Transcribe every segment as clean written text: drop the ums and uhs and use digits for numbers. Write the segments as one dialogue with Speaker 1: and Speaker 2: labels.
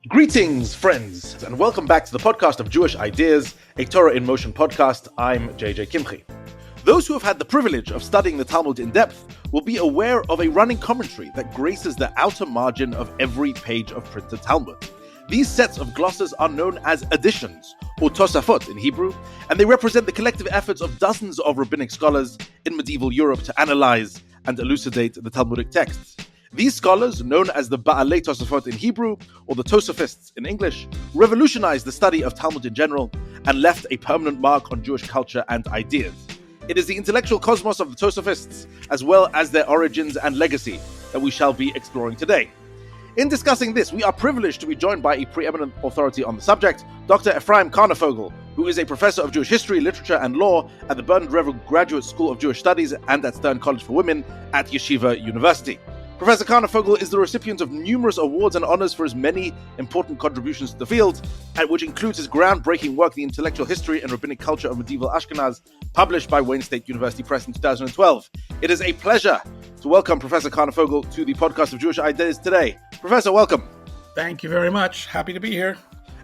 Speaker 1: Greetings, friends, and welcome back to the podcast of Jewish Ideas, a Torah in Motion podcast. I'm JJ Kimchi. Those who have had the privilege of studying the Talmud in depth will be aware of a running commentary that graces the outer margin of every page of printed Talmud. These sets of glosses are known as additions, or Tosafot in Hebrew, and they represent the collective efforts of dozens of rabbinic scholars in medieval Europe to analyze and elucidate the Talmudic texts. These scholars, known as the Ba'alei Tosafot in Hebrew, or the Tosafists in English, revolutionized the study of Talmud in general and left a permanent mark on Jewish culture and ideas. It is the intellectual cosmos of the Tosafists, as well as their origins and legacy, that we shall be exploring today. In discussing this, we are privileged to be joined by a preeminent authority on the subject, Dr. Ephraim Kanarfogel, who is a professor of Jewish history, literature, and law at the Revel Graduate School of Jewish Studies and at Stern College for Women at Yeshiva University. Professor Kanarfogel is the recipient of numerous awards and honors for his many important contributions to the field, which includes his groundbreaking work, The Intellectual History and Rabbinic Culture of Medieval Ashkenaz, published by Wayne State University Press in 2012. It is a pleasure to welcome Professor Kanarfogel to the podcast of Jewish Ideas today. Professor, welcome.
Speaker 2: Thank you very much. Happy to be here.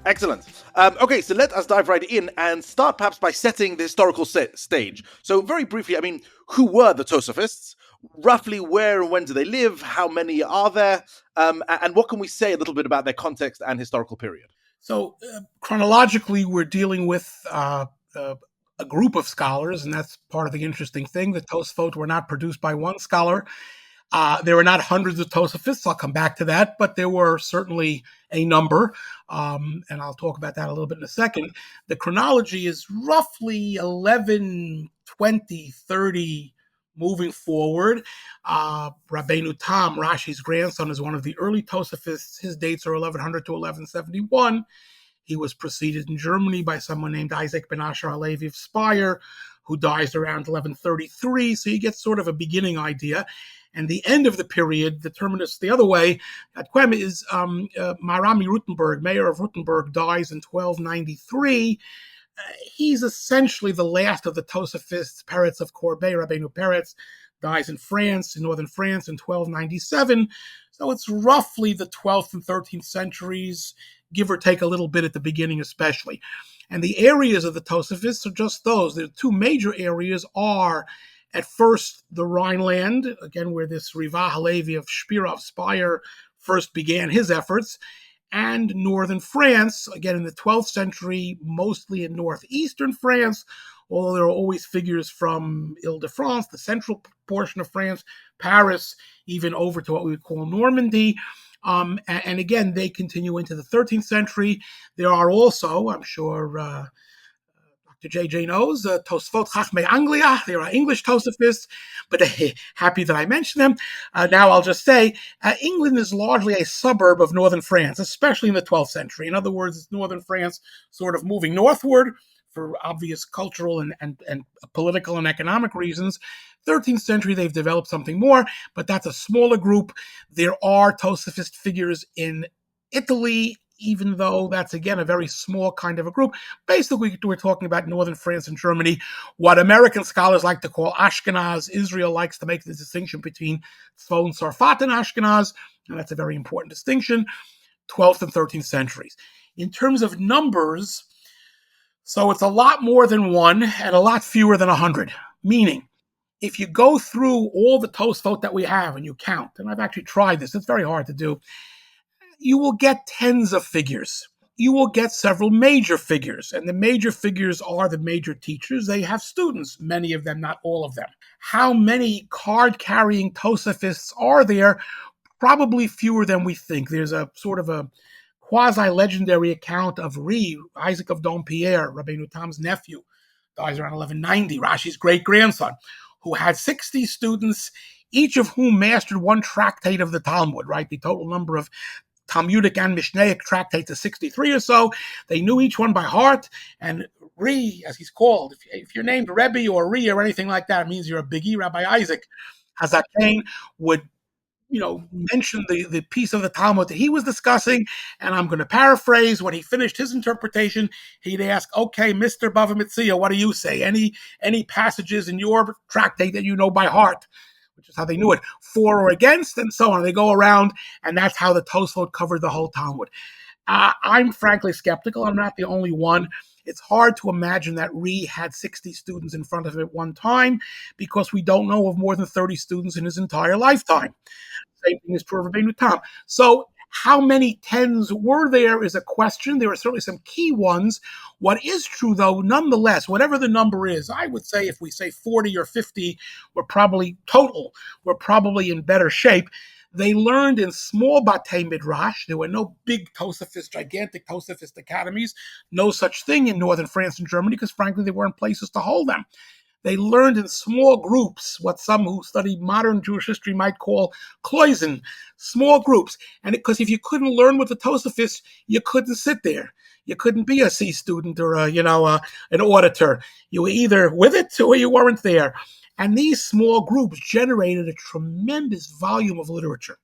Speaker 1: Excellent. Okay, so let us dive right in and start perhaps by setting the historical stage. So very briefly, who were the Tosafists? Roughly where and when do they live? How many are there? And what can we say a little bit about their context and historical period?
Speaker 2: So chronologically, we're dealing with a group of scholars, and that's part of the interesting thing. The Tosafot were not produced by one scholar. There were not hundreds of Tosafists. I'll come back to that, but there were certainly a number, and I'll talk about that a little bit in a second. The chronology is roughly 11, 20, 30 moving forward. Rabbeinu Tam, Rashi's grandson, is one of the early Tosafists. His dates are 1100 to 1171. He was preceded in Germany by someone named Isaac ben Asher Halevi of Speyer, who dies around 1133. So you get sort of a beginning idea. And the end of the period, the terminus the other way, at Quem is Marami Rutenberg, mayor of Rutenberg, dies in 1293. He's essentially the last of the Tosafists. Peretz of Corbeil, Rabbeinu Peretz, dies in France, in northern France, in 1297. So it's roughly the 12th and 13th centuries, give or take a little bit at the beginning especially. And the areas of the Tosafists are just those. The two major areas are, at first, the Rhineland, again, where this Riva Halevi of Speyer first began his efforts, and northern France, again in the 12th century, mostly in northeastern France, although there are always figures from Ile-de-France, the central portion of France, Paris, even over to what we would call Normandy. And again, they continue into the 13th century. There are also, I'm sure Dr. JJ knows, Tosafot Chachmei Anglia. There are English Tosafists, but happy that I mentioned them. Now I'll just say, England is largely a suburb of northern France, especially in the 12th century. In other words, it's northern France sort of moving northward for obvious cultural and political and economic reasons. 13th century, they've developed something more, but that's a smaller group. There are Tosafist figures in Italy, even though that's, again, a very small kind of a group. Basically, we're talking about northern France and Germany, what American scholars like to call Ashkenaz. Israel likes to make the distinction between Tzfon and Sarfat and Ashkenaz, and that's a very important distinction, 12th and 13th centuries. In terms of numbers, so it's a lot more than one and a lot fewer than 100, meaning if you go through all the Tosafot that we have and you count, and I've actually tried this, it's very hard to do, you will get tens of figures. You will get several major figures, and the major figures are the major teachers. They have students, many of them, not all of them. How many card-carrying Tosafists are there? Probably fewer than we think. There's a sort of a quasi-legendary account of Isaac of Dompierre, Rabbeinu Tam's nephew, dies around 1190, Rashi's great-grandson, who had 60 students, each of whom mastered one tractate of the Talmud, right? The total number of Talmudic and Mishnaic tractates is 63 or so. They knew each one by heart, and as he's called, if you're named Rebbe or or anything like that, it means you're a biggie. Rabbi Isaac Hazakain would mention the piece of the Talmud that he was discussing, and I'm going to paraphrase. When he finished his interpretation, he'd ask, okay, Mr. Bava Metzia, what do you say? Any passages in your tractate that you know by heart? Which is how they knew it, for or against, and so on. They go around, and that's how the Tosafot covered the whole Talmud. I'm frankly skeptical. I'm not the only one. It's hard to imagine that Re had 60 students in front of him at one time because we don't know of more than 30 students in his entire lifetime. Same thing as for Rabbeinu Tam. So how many tens were there is a question. There are certainly some key ones. What is true, though, nonetheless, whatever the number is, I would say if we say 40 or 50, we're probably in better shape. They learned in small Batei Midrash. There were no big Tosafist, gigantic Tosafist academies, no such thing in northern France and Germany because, frankly, there weren't places to hold them. They learned in small groups, what some who study modern Jewish history might call Kloisen, small groups. And because if you couldn't learn with the Tosafists, you couldn't sit there. You couldn't be a C student or an auditor. You were either with it or you weren't there. And these small groups generated a tremendous volume of literature.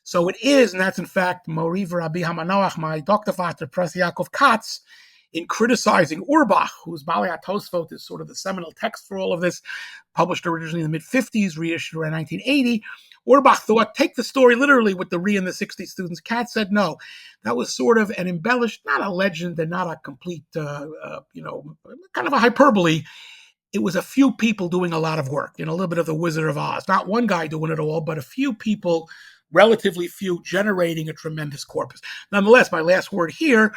Speaker 2: So it is, and that's in fact Mori Rabbi Hamanoach, my Dr. Vater, Prof. Yaakov Katz, in criticizing Urbach, whose Balei HaTosafot is sort of the seminal text for all of this, published originally in the mid-50s, reissued around 1980. Urbach thought, take the story literally with the Re and the 60 students. Katz said no. That was sort of an embellished, not a legend and not a complete, kind of a hyperbole. It was a few people doing a lot of work, a little bit of the Wizard of Oz. Not one guy doing it all, but a few people, relatively few, generating a tremendous corpus. Nonetheless, my last word here,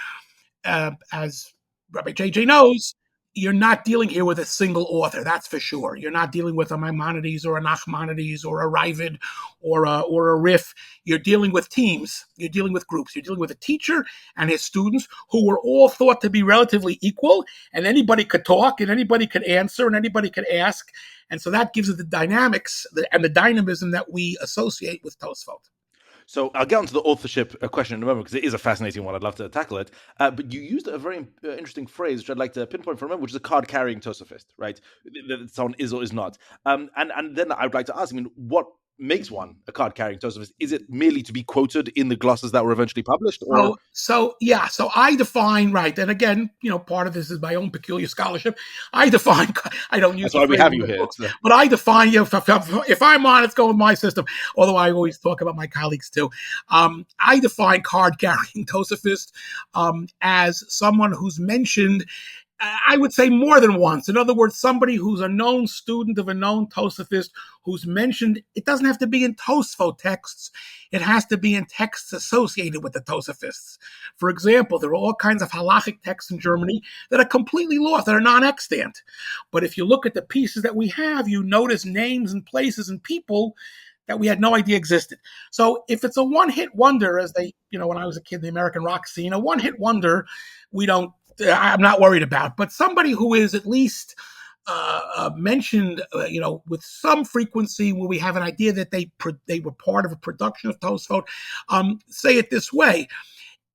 Speaker 2: as Rabbi JJ knows, you're not dealing here with a single author, that's for sure. You're not dealing with a Maimonides or a Nachmanides or a Ravid or a Riff. You're dealing with teams. You're dealing with groups. You're dealing with a teacher and his students who were all thought to be relatively equal, and anybody could talk and anybody could answer and anybody could ask. And so that gives it the dynamics and the dynamism that we associate with Tosafot.
Speaker 1: So I'll get onto the authorship question in a moment because it is a fascinating one. I'd love to tackle it. But you used a very interesting phrase, which I'd like to pinpoint for a moment, which is a card-carrying Tosafist, right? That someone is or is not. And then I would like to ask, what makes one a card-carrying Tosafist? Is it merely to be quoted in the glosses that were eventually published? Or?
Speaker 2: So I define, right, and again, part of this is my own peculiar scholarship. I don't use
Speaker 1: That's why we have you here.
Speaker 2: But I define, if I'm on, it's going with my system, although I always talk about my colleagues too. I define card-carrying Tosafist as someone who's mentioned, I would say, more than once. In other words, somebody who's a known student of a known Tosafist who's mentioned. It doesn't have to be in Tosafot texts. It has to be in texts associated with the Tosafists. For example, there are all kinds of halachic texts in Germany that are completely lost, that are non-extant. But if you look at the pieces that we have, you notice names and places and people that we had no idea existed. So if it's a one-hit wonder, as they, when I was a kid, the American rock scene, a one-hit wonder, I'm not worried about. But somebody who is at least mentioned, with some frequency, where we have an idea that they were part of a production of Tosafot, say it this way.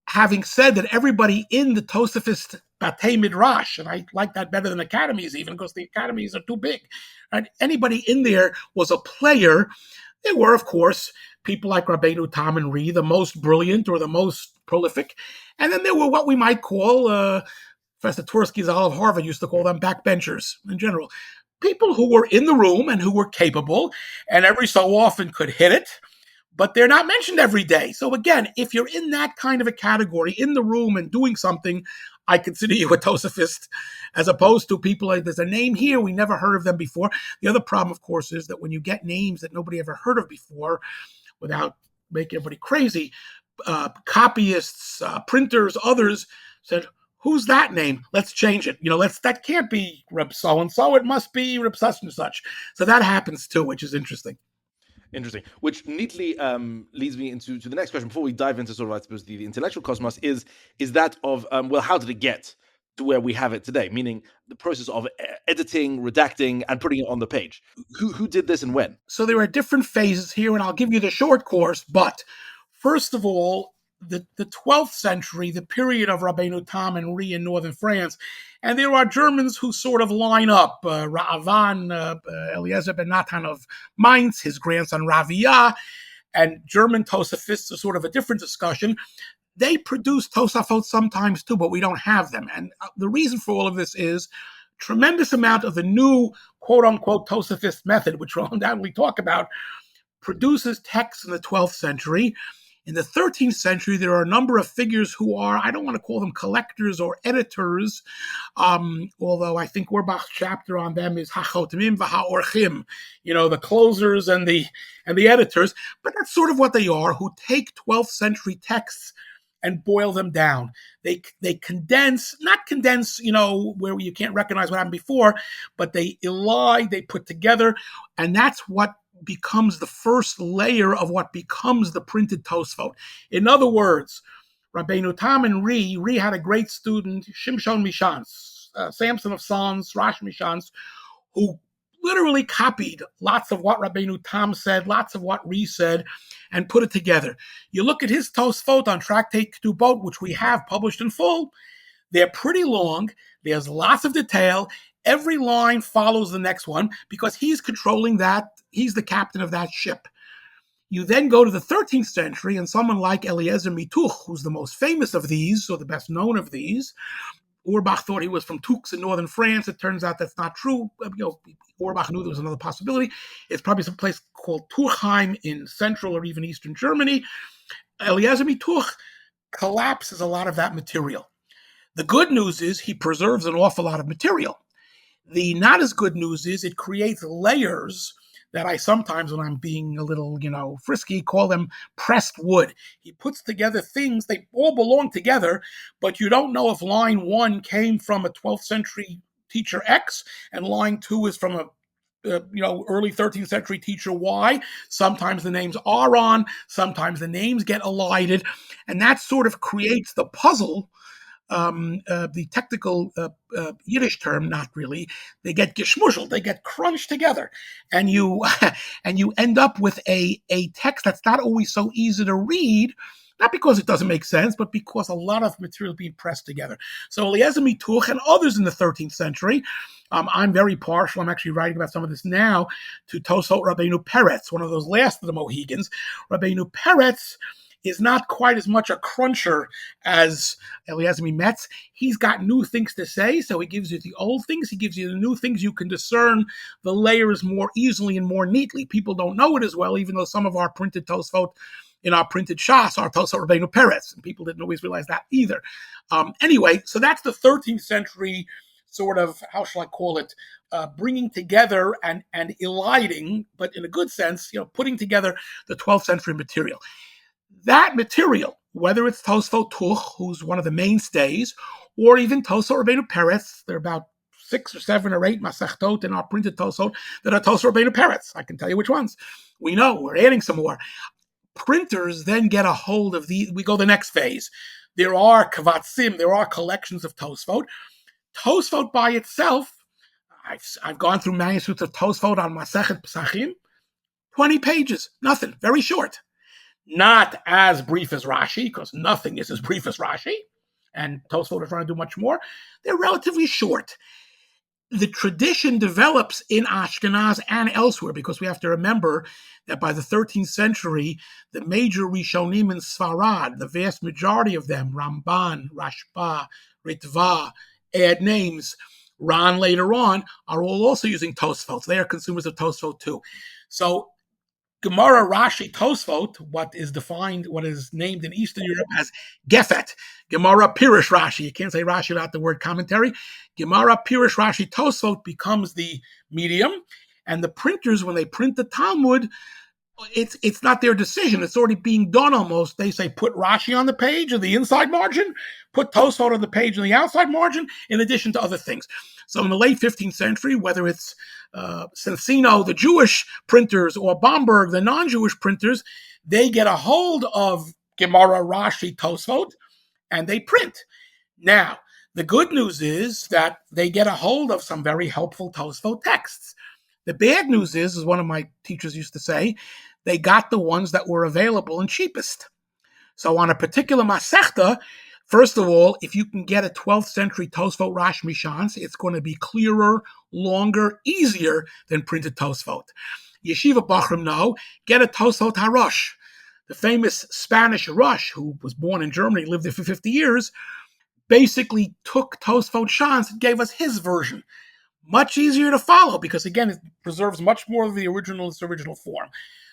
Speaker 2: Having said that, everybody in the Tosafist Batei Midrash, and I like that better than academies even, because the academies are too big, and anybody in there was a player. There were, of course, people like Rabbeinu Tam and Re, the most brilliant or the most prolific. And then there were what we might call, Professor Tversky Zal of Harvard used to call them backbenchers in general. People who were in the room and who were capable and every so often could hit it, but they're not mentioned every day. So again, if you're in that kind of a category, in the room and doing something, I consider you a Tosafist, as opposed to people like, there's a name here, we never heard of them before. The other problem, of course, is that when you get names that nobody ever heard of before, without making everybody crazy, copyists, printers, others said, who's that name? Let's change it. That can't be Reb so-and-so. It must be Reb such and such. So that happens too, which is interesting.
Speaker 1: Interesting. Which neatly leads me into the next question before we dive into sort of, I suppose, the intellectual cosmos is that of, how did it get to where we have it today? Meaning the process of editing, redacting, and putting it on the page. Who did this and when?
Speaker 2: So there are different phases here, and I'll give you the short course. But first of all, the 12th century, the period of Rabbeinu Tam and Re in northern France, and there are Germans who sort of line up. Ra'avan, Eliezer ben Natan of Mainz, his grandson Ravia, and German Tosafists are sort of a different discussion. They produce Tosafot sometimes too, but we don't have them. And the reason for all of this is tremendous amount of the new quote-unquote Tosafist method, which we'll undoubtedly talk about, produces texts in the 12th century In the 13th century, there are a number of figures who are, I don't want to call them collectors or editors, although I think Auerbach's chapter on them is HaChotimim v'Ha'orchim, the closers and the editors, but that's sort of what they are, who take 12th century texts and boil them down. They not condense, where you can't recognize what happened before, but they elide, they put together, and that's what becomes the first layer of what becomes the printed Tosafot. In other words, Rabbeinu Tam and Ri had a great student, Shimshon Mishans, Samson of Sons, Rash Mishans, who literally copied lots of what Rabbeinu Tam said, lots of what Ri said, and put it together. You look at his Tosafot on Tractate Ketubot, which we have published in full. They're pretty long. There's lots of detail. Every line follows the next one because he's controlling that. He's the captain of that ship. You then go to the 13th century, and someone like Eliezer Mituch, who's the most famous of these, or the best known of these. Auerbach thought he was from Tours in northern France. It turns out that's not true. Auerbach knew there was another possibility. It's probably some place called Turkheim in central or even eastern Germany. Eliezer Mituch collapses a lot of that material. The good news is he preserves an awful lot of material. The not as good news is it creates layers that I sometimes, when I'm being a little, frisky, call them pressed wood. He puts together things, they all belong together, but you don't know if line 1 came from a 12th century teacher X and line 2 is from a early 13th century teacher Y. Sometimes the names are on, sometimes the names get elided, and that sort of creates the puzzle. The technical Yiddish term, not really. They get geschmushelt, they get crunched together, and you end up with a text that's not always so easy to read. Not because it doesn't make sense, but because a lot of material is being pressed together. So Eliezer Mituch and others in the 13th century, I'm very partial, I'm actually writing about some of this now, to Tosafot Rabbeinu Peretz, one of those last of the Mohegans. Rabbeinu Peretz is not quite as much a cruncher as Eliezer Metz. He's got new things to say, so he gives you the old things, he gives you the new things. You can discern the layers more easily and more neatly. People don't know it as well, even though some of our printed Tosafot in our printed Shas are Tosafot Rabbeinu Peretz, and people didn't always realize that either. Anyway, so that's the 13th century sort of, how shall I call it, bringing together and eliding, but in a good sense, putting together the 12th century material. That material, whether it's Tosafot Tuch, who's one of the mainstays, or even Tosafot Rabbeinu Peretz, there are about 6 or 7 or 8 Masechtot in our printed Tosafot that are Tosafot Rabbeinu Peretz. I can tell you which ones. We know, we're adding some more. Printers then get a hold of these. We go the next phase. There are kavatzim, there are collections of Tosafot. Tosafot by itself, I've gone through manuscripts of Tosafot on Masechet Pesachim, 20 pages, nothing, very short. Not as brief as Rashi, because nothing is as brief as Rashi, and Tosafot are trying to do much more. They're relatively short. The tradition develops in Ashkenaz and elsewhere, because we have to remember that by the 13th century, the major Rishonim in Sfarad, the vast majority of them, Ramban, Rashba, Ritva, add names, Ran later on, are all also using Tosafot. They are consumers of Tosafot too. So Gemara, Rashi, Tosafot, what is named in Eastern Europe as Gefet. Gemara, Pirush, Rashi. You can't say Rashi without the word commentary. Gemara, Pirush, Rashi, Tosafot becomes the medium. And the printers, when they print the Talmud, it's not their decision. It's already being done almost. They say, put Rashi on the page in the inside margin, put Tosafot on the page in the outside margin, in addition to other things. So in the late 15th century, whether it's Cincino, the Jewish printers, or Bamberg, the non-Jewish printers, they get a hold of Gemara, Rashi, Tosafot, and they print. Now, the good news is that they get a hold of some very helpful Tosafot texts. The bad news is, as one of my teachers used to say, they got the ones that were available and cheapest. So on a particular Masechta, first of all, if you can get a 12th century Tosafot Rash Mishans, it's going to be clearer, longer, easier than printed Tosafot. Yeshiva Bachrim know, get a Tosafot HaRosh. The famous Spanish Rosh, who was born in Germany, lived there for 50 years, basically took Tosafot Shans and gave us his version. Much easier to follow because, again, it preserves much more of the original form.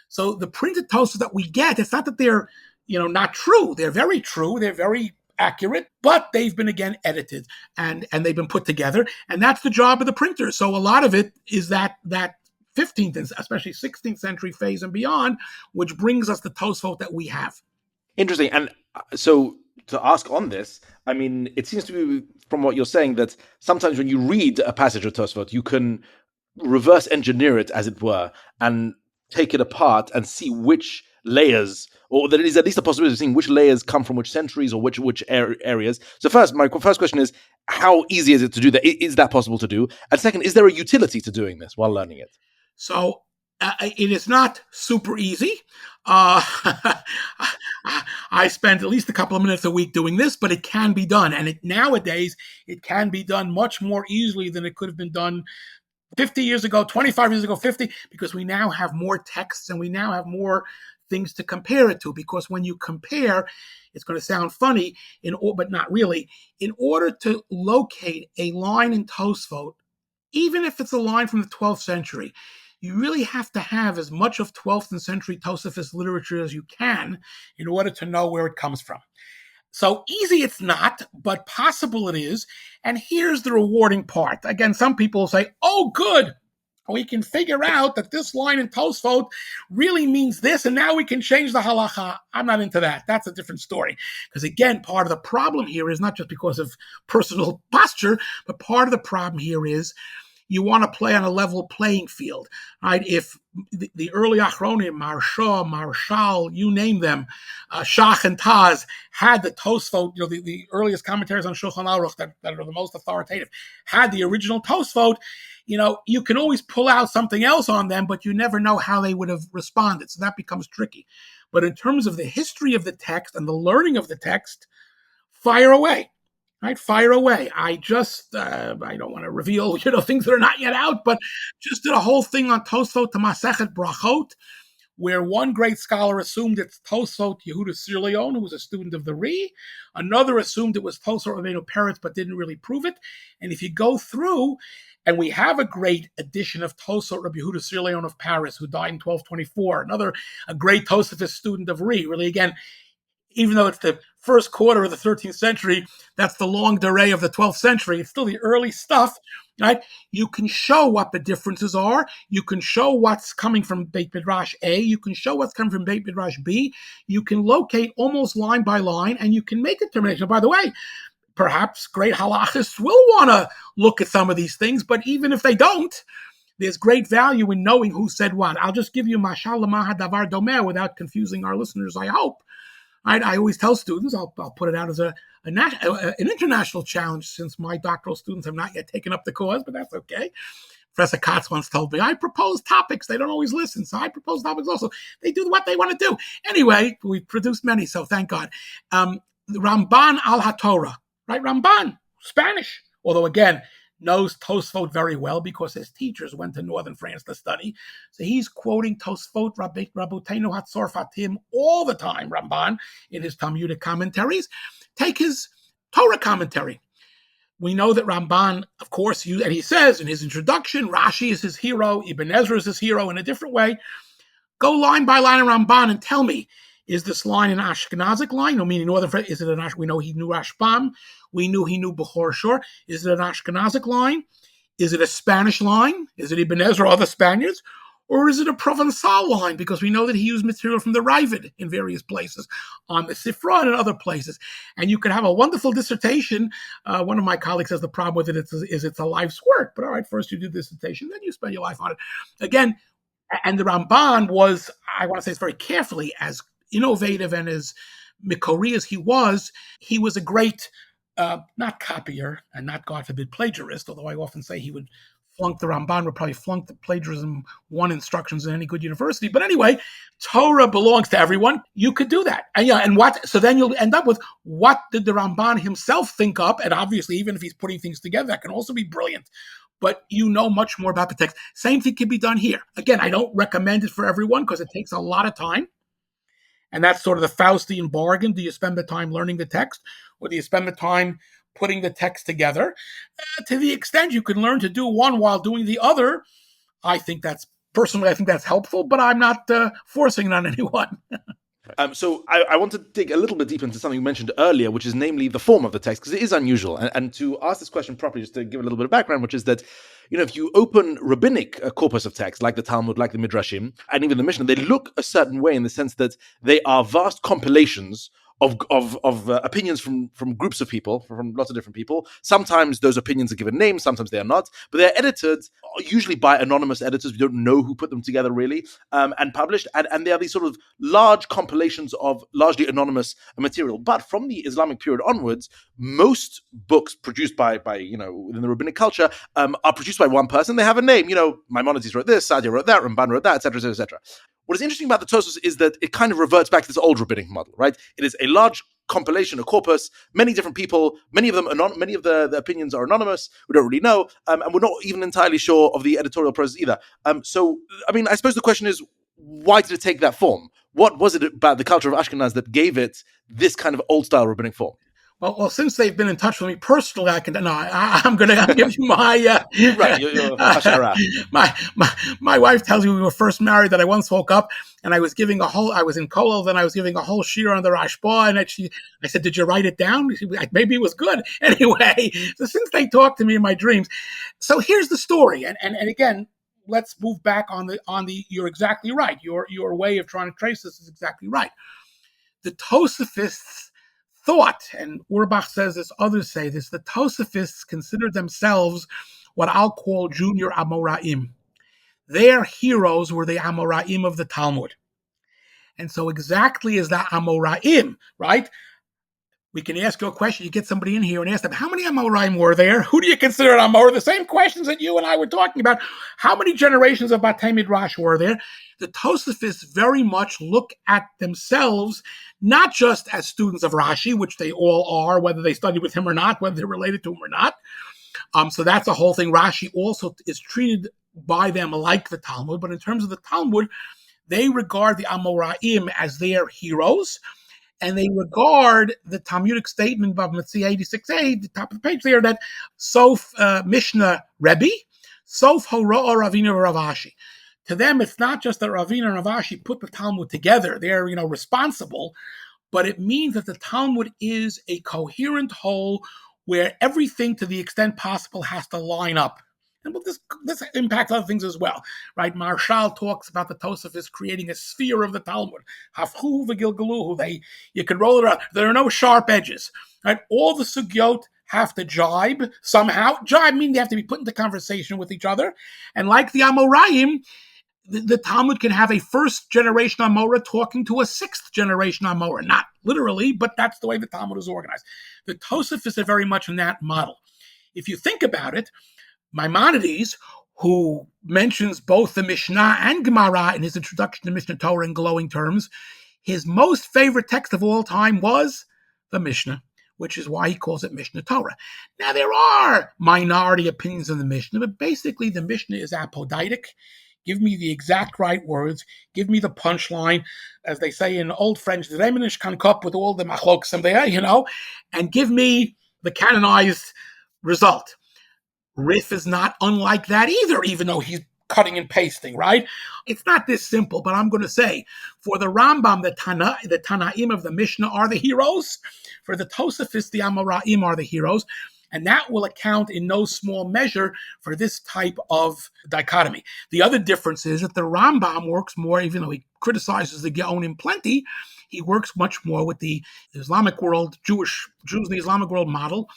Speaker 2: So the printed Tosafot that we get, it's not that they're not true. They're very true. They're very accurate, but they've been again edited and they've been put together, and that's the job of the printer. So a lot of it is that 15th and especially 16th century phase and beyond, which brings us the Tosafot that we have.
Speaker 1: Interesting. And so to ask on this, I mean, it seems to be from what you're saying that sometimes when you read a passage of Tosafot, you can reverse engineer it, as it were, and take it apart and see which layers, or there is at least a possibility of seeing which layers come from which centuries or which areas. So my first question is, how easy is it to do that? Is that possible to do? And second, is there a utility to doing this while learning it?
Speaker 2: So it is not super easy. I spend at least a couple of minutes a week doing this, but it can be done. And nowadays, it can be done much more easily than it could have been done 50 years ago, 25 years ago, 50, because we now have more texts and we now have more things to compare it to. Because when you compare, it's going to sound funny, but not really. In order to locate a line in Tosafot, even if it's a line from the 12th century, you really have to have as much of 12th century Tosafist literature as you can in order to know where it comes from. So easy it's not, but possible it is. And here's the rewarding part. Again, some people say, oh, good, we can figure out that this line in Tosafot really means this, and now we can change the halacha. I'm not into that. That's a different story. Because again, part of the problem here is not just because of personal posture, but part of the problem here is you want to play on a level playing field, right? If the early Achronim, Marsha, Marshal, you name them, Shach and Taz, had the Tosafot, the earliest commentaries on Shulchan Aruch that are the most authoritative, had the original Tosafot, you can always pull out something else on them, but you never know how they would have responded. So that becomes tricky. But in terms of the history of the text and the learning of the text, fire away. Right, fire away. I just, I don't want to reveal, things that are not yet out, but just did a whole thing on Tosafot to Masechet Brachot, where one great scholar assumed it's Tosafot Yehuda Sir Leon, who was a student of the Ri. Another assumed it was Tosafot Rabbeinu Peretz, but didn't really prove it. And if you go through, and we have a great edition of Tosafot Rabbi Yehuda Sir Leon of Paris, who died in 1224, a great Tosafist student of Ri, really, again, even though it's the first quarter of the 13th century, that's the long durée of the 12th century. It's still the early stuff, right? You can show what the differences are. You can show what's coming from Beit Midrash A. You can show what's coming from Beit Midrash B. You can locate almost line by line, and you can make a determination. By the way, perhaps great halachists will want to look at some of these things, but even if they don't, there's great value in knowing who said what. I'll just give you Mashal Lama Davar Domeh without confusing our listeners, I hope. I always tell students, I'll put it out as an international challenge, since my doctoral students have not yet taken up the cause, but that's okay. Professor Katz once told me, I propose topics. They don't always listen, so I propose topics also. They do what they want to do. Anyway, we've produced many, so thank God. Ramban al HaTorah, right? Ramban, Spanish. Although, again, knows Tosafot very well because his teachers went to northern France to study. So he's quoting Tosafot, Rabbeinu HaTzorfatim all the time, Ramban, in his Talmudic commentaries. Take his Torah commentary. We know that Ramban, of course, and he says in his introduction, Rashi is his hero, Ibn Ezra is his hero in a different way. Go line by line in Ramban and tell me, is this line an Ashkenazic line? No, meaning northern France. Is it we know he knew Rashbam. We knew he knew Bechor Shor. Is it an Ashkenazic line? Is it a Spanish line? Is it Ibn Ezra or the Spaniards? Or is it a Provençal line? Because we know that he used material from the Ravid in various places, on the Sifra and in other places. And you can have a wonderful dissertation. One of my colleagues has the problem with it is it's a life's work. But all right, first you do the dissertation, then you spend your life on it. Again, and the Ramban was, I want to say this very carefully, as innovative and as Mikori as he was a great, not copier and not, God forbid, plagiarist, although I often say he would flunk the Ramban, would probably flunk the plagiarism 1 instructions in any good university. But anyway, Torah belongs to everyone. You could do that. So then you'll end up with, what did the Ramban himself think up? And obviously, even if he's putting things together, that can also be brilliant. But you know much more about the text. Same thing can be done here. Again, I don't recommend it for everyone because it takes a lot of time. And that's sort of the Faustian bargain. Do you spend the time learning the text, or do you spend the time putting the text together? To the extent you can learn to do one while doing the other, I think that's helpful, but I'm not forcing it on anyone.
Speaker 1: So I want to dig a little bit deeper into something you mentioned earlier, which is namely the form of the text, because it is unusual. And to ask this question properly, just to give a little bit of background, which is that, if you open rabbinic corpus of text, like the Talmud, like the Midrashim, and even the Mishnah, they look a certain way in the sense that they are vast compilations of opinions from groups of people, from lots of different people. Sometimes those opinions are given names, sometimes they are not, but they're edited usually by anonymous editors. We don't know who put them together really, and published, and they are these sort of large compilations of largely anonymous material. But from the Islamic period onwards, most books produced by within the rabbinic culture are produced by one person. They have a name. Maimonides wrote this, Sadia wrote that, Ramban wrote that, etc., etc. What is interesting about the Tosafos is that it kind of reverts back to this old rabbinic model, right? It is a large compilation, a corpus, many different people, many of them many of the opinions are anonymous. We don't really know, and we're not even entirely sure of the editorial process either. So, I suppose the question is, why did it take that form? What was it about the culture of Ashkenaz that gave it this kind of old-style rabbinic form?
Speaker 2: Well, since they've been in touch with me personally, I'm going to give you my
Speaker 1: right.
Speaker 2: My wife tells me we were first married that I once woke up and I was in Kollel, then I was giving a whole shir on the Rashba, and I said, "Did you write it down?" Maybe it was good. Anyway, so since they talked to me in my dreams, so here's the story, and again, let's move back on the. You're exactly right. Your way of trying to trace this is exactly right. The Tosafists thought, and Urbach says this, others say this, the Tosafists considered themselves what I'll call junior Amoraim. Their heroes were the Amoraim of the Talmud. And so exactly as that Amoraim, right? We can ask you a question. You get somebody in here and ask them, how many Amoraim were there? Who do you consider an Amor? The same questions that you and I were talking about. How many generations of Batei Midrash were there? The Tosafists very much look at themselves not just as students of Rashi, which they all are, whether they study with him or not, whether they're related to him or not. So that's the whole thing. Rashi also is treated by them like the Talmud, but in terms of the Talmud, they regard the Amoraim as their heroes, and they regard the Talmudic statement of Metzia 86a, the top of the page there, that Sof Mishnah Rebbe, Sof Horo'ah Ravina Ravashi. To them, it's not just that Ravina and Ravashi put the Talmud together. They're, responsible, but it means that the Talmud is a coherent whole where everything, to the extent possible, has to line up. And this impacts other things as well, right? Marshall talks about the Tosafists creating a sphere of the Talmud. Hafhu v'gilgaluhu. You can roll it around. There are no sharp edges, right? All the sugyot have to jibe somehow. Jibe means they have to be put into conversation with each other. And like the Amoraim, the Talmud can have a first-generation Amora talking to a sixth-generation Amora. Not literally, but that's the way the Talmud is organized. The Tosafists are very much in that model. If you think about it, Maimonides, who mentions both the Mishnah and Gemara in his introduction to Mishnah Torah in glowing terms, his most favorite text of all time was the Mishnah, which is why he calls it Mishnah Torah. Now, there are minority opinions on the Mishnah, but basically the Mishnah is apodictic. Give me the exact right words. Give me the punchline, as they say in Old French, the Remenish can cup with all the machloksem there, and give me the canonized result. Rif is not unlike that either, even though he's cutting and pasting, right? It's not this simple, but I'm going to say, for the Rambam, the Tanaim of the Mishnah are the heroes. For the Tosafists, the Amoraim are the heroes. And that will account in no small measure for this type of dichotomy. The other difference is that the Rambam works more, even though he criticizes the Geonim plenty, he works much more with the Islamic world, Jews in the Islamic world model,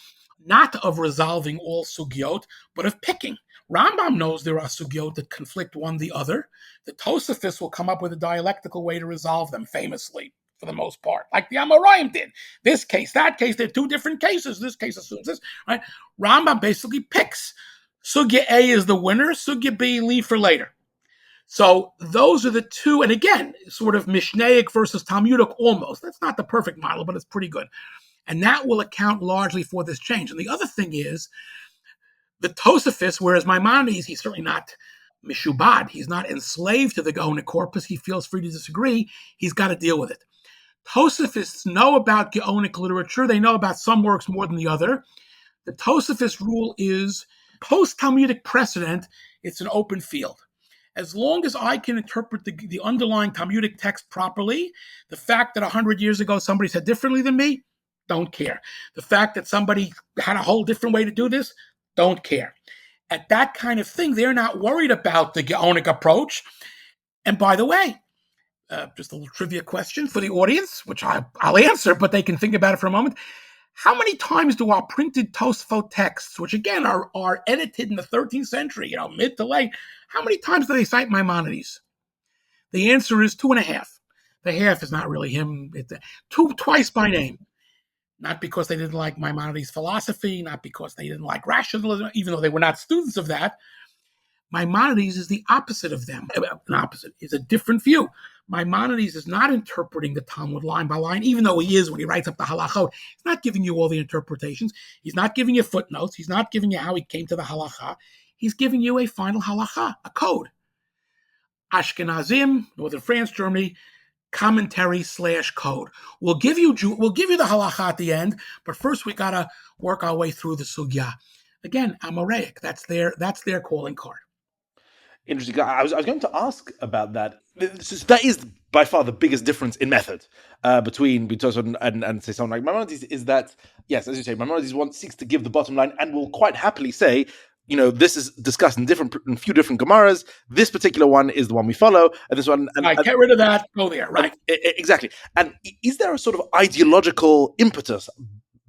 Speaker 2: not of resolving all sugyot, but of picking. Rambam knows there are sugyot that conflict one the other. The Tosafists will come up with a dialectical way to resolve them, famously, for the most part, like the Amoraim did. This case, that case, they're two different cases. This case assumes this, right? Rambam basically picks. Sugya A is the winner, Sugya B, leave for later. So those are the two, and again, sort of Mishnaic versus Talmudic almost. That's not the perfect model, but it's pretty good. And that will account largely for this change. And the other thing is, the Tosafists, whereas Maimonides, he's certainly not mishubad, he's not enslaved to the Gaonic corpus, he feels free to disagree, he's got to deal with it. Tosafists know about Gaonic literature, they know about some works more than the other. The Tosafist rule is post-Talmudic precedent, it's an open field. As long as I can interpret the underlying Talmudic text properly, the fact that 100 years ago somebody said differently than me, don't care. The fact that somebody had a whole different way to do this, don't care. At that kind of thing, they're not worried about the Gaonic approach. And by the way, just a little trivia question for the audience, which I'll answer, but they can think about it for a moment. How many times do our printed Tosafot texts, which again are edited in the 13th century, mid to late, how many times do they cite Maimonides? The answer is 2.5. The half is not really him. It's twice by name. Not because they didn't like Maimonides' philosophy, not because they didn't like rationalism, even though they were not students of that. Maimonides is the opposite of them. An opposite is a different view. Maimonides is not interpreting the Talmud line by line, even though he is when he writes up the halachot. He's not giving you all the interpretations. He's not giving you footnotes. He's not giving you how he came to the halacha. He's giving you a final halacha, a code. Ashkenazim, Northern France, Germany, commentary/code. We'll give you the halacha at the end, but first we gotta work our way through the sugya. Again, Amoraic. That's their calling card.
Speaker 1: Interesting. I was going to ask about that. That is by far the biggest difference in method between Tosafot and say someone like Maimonides is that, yes, as you say, Maimonides seeks to give the bottom line and will quite happily say, this is discussed in a few different Gemaras. This particular one is the one we follow, and this one.
Speaker 2: Right, get rid of that. Go there. Right.
Speaker 1: Exactly. And is there a sort of ideological impetus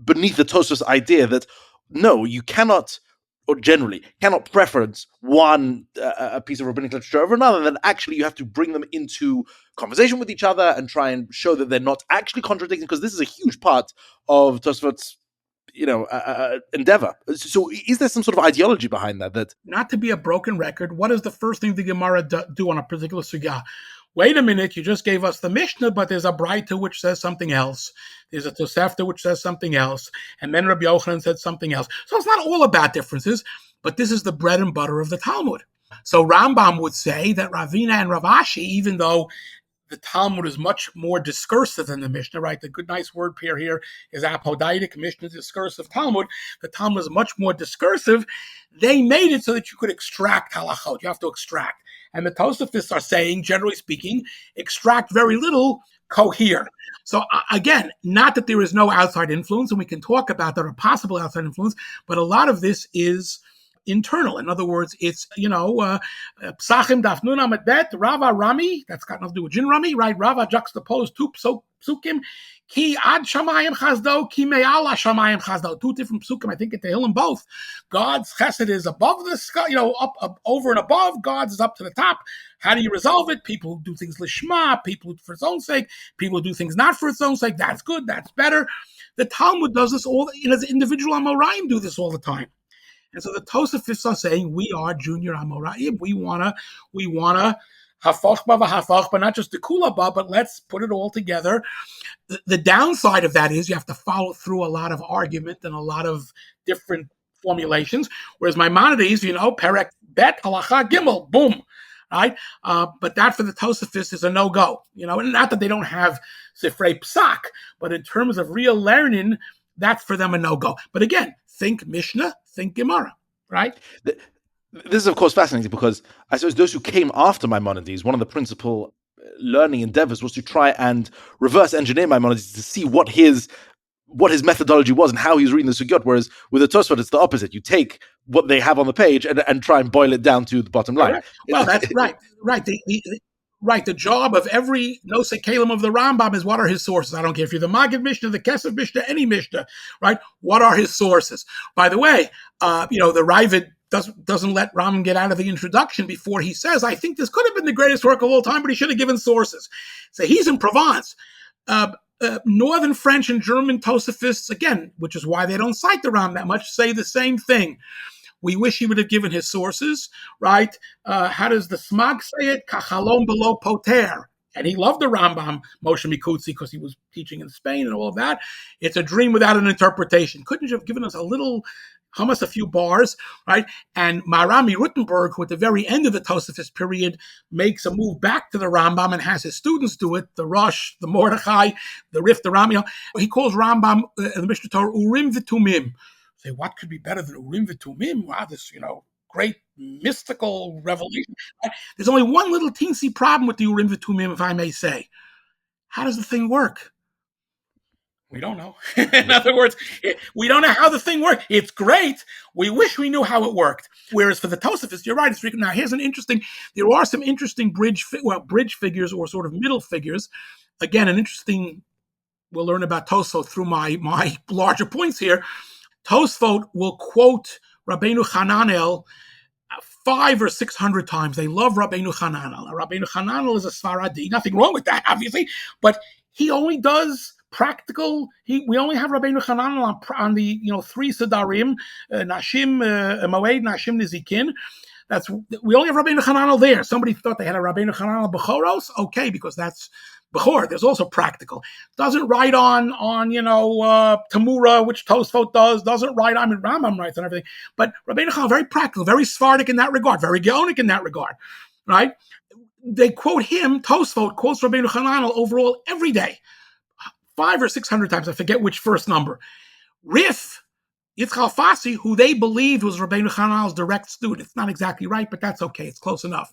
Speaker 1: beneath the Tosafist idea that no, you cannot, or generally cannot preference one a piece of rabbinic literature over another, that actually you have to bring them into conversation with each other and try and show that they're not actually contradicting, because this is a huge part of Tosafot's endeavor. So is there some sort of ideology behind that? Not
Speaker 2: to be a broken record, what is the first thing the Gemara do on a particular sugya? Wait a minute, you just gave us the Mishnah, but there's a Braita which says something else. There's a Tosefta which says something else. And then Rabbi Yochanan said something else. So it's not all about differences, but this is the bread and butter of the Talmud. So Rambam would say that Ravina and Rav Ashi, even though the Talmud is much more discursive than the Mishnah, right? The good, nice word pair here is apodaitic, Mishnah discursive Talmud. The Talmud is much more discursive. They made it so that you could extract halachot. You have to extract. And the Tosafists are saying, generally speaking, extract very little, cohere. So again, not that there is no outside influence, and we can talk about that or possible outside influence, but a lot of this is internal. In other words, it's, Psachim Daf Nun Amud Bet, Rava Rami, that's got nothing to do with Jin Rami, right? Rava juxtaposed two psukim, Ki Ad Shamayim Chazdo, Ki Me'ala Shamayim Chazdo. Two different psukim, I think at the hill and both. God's chesed is above the sky, up over and above. God's is up to the top. How do you resolve it? People who do things lishma, people who for its own sake, people who do things not for its own sake. That's good, that's better. The Talmud does this all, as individual Amoraim do this all the time. And so the Tosafists are saying, we are junior Amoraim. We wanna hafachba v'hafachba, not just the kulaba, but let's put it all together. The downside of that is you have to follow through a lot of argument and a lot of different formulations. Whereas Maimonides, Perek Bet halacha gimel, boom, right? But that for the Tosafists is a no-go. And not that they don't have Sifrei Psak, but in terms of real learning, that's for them a no-go. But again, think Mishnah, think Gemara, right?
Speaker 1: This is, of course, fascinating because I suppose those who came after Maimonides, one of the principal learning endeavors was to try and reverse engineer Maimonides to see what his methodology was and how he was reading the Sugyot. Whereas with the Tosafot, it's the opposite. You take what they have on the page and try and boil it down to the bottom line.
Speaker 2: Right. Well, that's right. Right. The job of every Nosei Kalim of the Rambam is, what are his sources? I don't care if you're the Maggid Mishnah, the Kesef Mishnah, any Mishnah, right? What are his sources? By the way, the Ravid doesn't let Rambam get out of the introduction before he says, I think this could have been the greatest work of all time, but he should have given sources. So he's in Provence. Northern French and German Tosafists, again, which is why they don't cite the Rambam that much, say the same thing. We wish he would have given his sources, right? How does the Smag say it? Kachalom below poter. And he loved the Rambam, Moshe Mikutzi, because he was teaching in Spain and all of that. It's a dream without an interpretation. Couldn't you have given us a few bars, right? And Marami Rutenberg, who at the very end of the Tosafist period makes a move back to the Rambam and has his students do it, the Rosh, the Mordechai, the Rif, the Rami. He calls Rambam, the Mishnah Torah, Urim V'Tumim. Say, what could be better than Urim V'Tumim? Wow, this, great mystical revelation. There's only one little teensy problem with the Urim V'Tumim, if I may say. How does the thing work? We don't know. In other words, we don't know how the thing works. It's great. We wish we knew how it worked. Whereas for the Tosafists, you're right. Now, here's there are some interesting bridge figures or sort of middle figures. Again, we'll learn about Tosafot through my larger points here. Tosafot will quote Rabbeinu Hananel 500 or 600 times. They love Rabbeinu Hananel. Rabbeinu Hananel is a Sfaradi. Nothing wrong with that, obviously, but he only does practical. We only have Rabbeinu Hananel on the 3 Sedarim, Nashim Moed, Nashim Nizikin. We only have Rabbeinu Hananel there. Somebody thought they had a Rabbeinu Hananel Bechoros. Okay, because that's Bechor. There's also practical. Doesn't write on Tamura, which Tosafot does. Doesn't write on Rambam writes and everything. But Rabbeinu Hananel, very practical, very Sephardic in that regard, very Gaonic in that regard, right? They quote him. Tosafot quotes Rabbeinu Hananel overall every day, 500 or 600 times. I forget which first number. Rif Yitzchak Fasi, who they believed was Rabbeinu Hananel's direct student. It's not exactly right, but that's okay. It's close enough.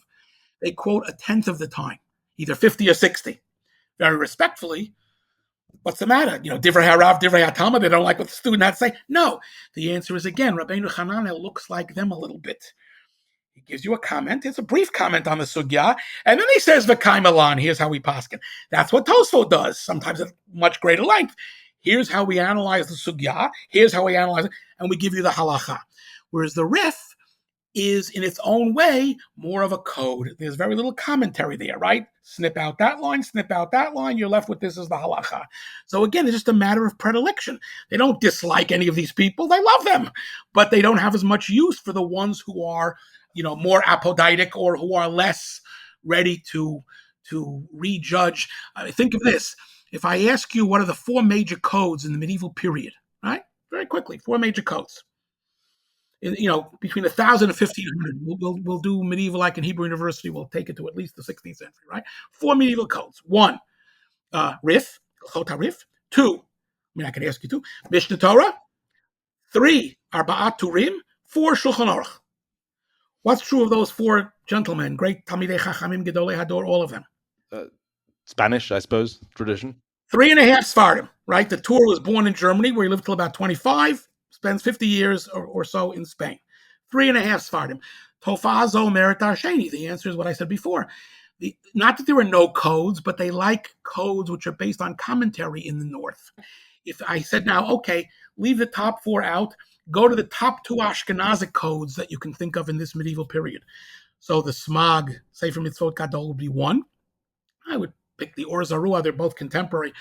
Speaker 2: They quote a tenth of the time, either 50 or 60. Very respectfully, what's the matter? Divrei Harav, Divrei HaTalmud, they don't like what the student had to say. No, the answer is, again, Rabbeinu Hananel looks like them a little bit. He gives you a comment. It's a brief comment on the sugya, and then he says, V'kai Malan, here's how we paskin. That's what Tosafot does, sometimes at much greater length. Here's how we analyze the sugya, here's how we analyze it, and we give you the halacha. Whereas the Rif is, in its own way, more of a code. There's very little commentary there, right? Snip out that line, you're left with this as the halacha. So again, it's just a matter of predilection. They don't dislike any of these people, they love them, but they don't have as much use for the ones who are, more apodictic or who are less ready to rejudge. Think of this. If I ask you what are the 4 major codes in the medieval period, right? Very quickly, 4 major codes. Between 1,000 and 1,500, we'll do medieval like in Hebrew University. We'll take it to at least the 16th century, right? 4 medieval codes. 1, Rif, Chot HaRif. 2, I can ask you 2, Mishnah Torah. 3, Arba'at Turim. 4, Shulchan Aruch. What's true of those 4 gentlemen? Great Talmidei Chachamim, Gedolei Hador, all of them.
Speaker 1: Spanish, I suppose, tradition.
Speaker 2: 3.5 Sfardim, right? The Torah was born in Germany, where he lived till about 25. Spends 50 years or so in Spain. 3.5 Sfardim. Tofazo Merit Arsheni. The answer is what I said before. Not that there are no codes, but they like codes which are based on commentary in the north. If I said now, okay, leave the top 4 out, go to the top 2 Ashkenazic codes that you can think of in this medieval period. So the Smag, Sefer Mitzvot Gadol, would be 1. I would pick the Or Zarua. They're both contemporary.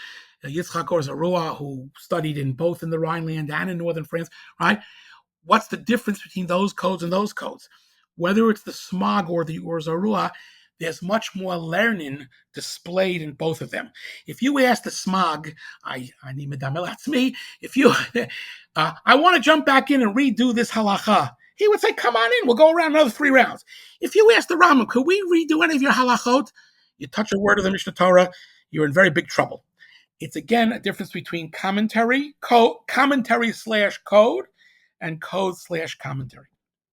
Speaker 2: Yitzchak Or Zarua, who studied in both in the Rhineland and in northern France, right? What's the difference between those codes and those codes? Whether it's the Smag or the Or Zarua, there's much more learning displayed in both of them. If you ask the Smag, that's me. If you, I want to jump back in and redo this halacha, he would say, come on in, we'll go around another 3 rounds. If you ask the Rambam, could we redo any of your halachot? You touch a word of the Mishnah Torah, you're in very big trouble. It's, again, a difference between commentary/code, and code/commentary.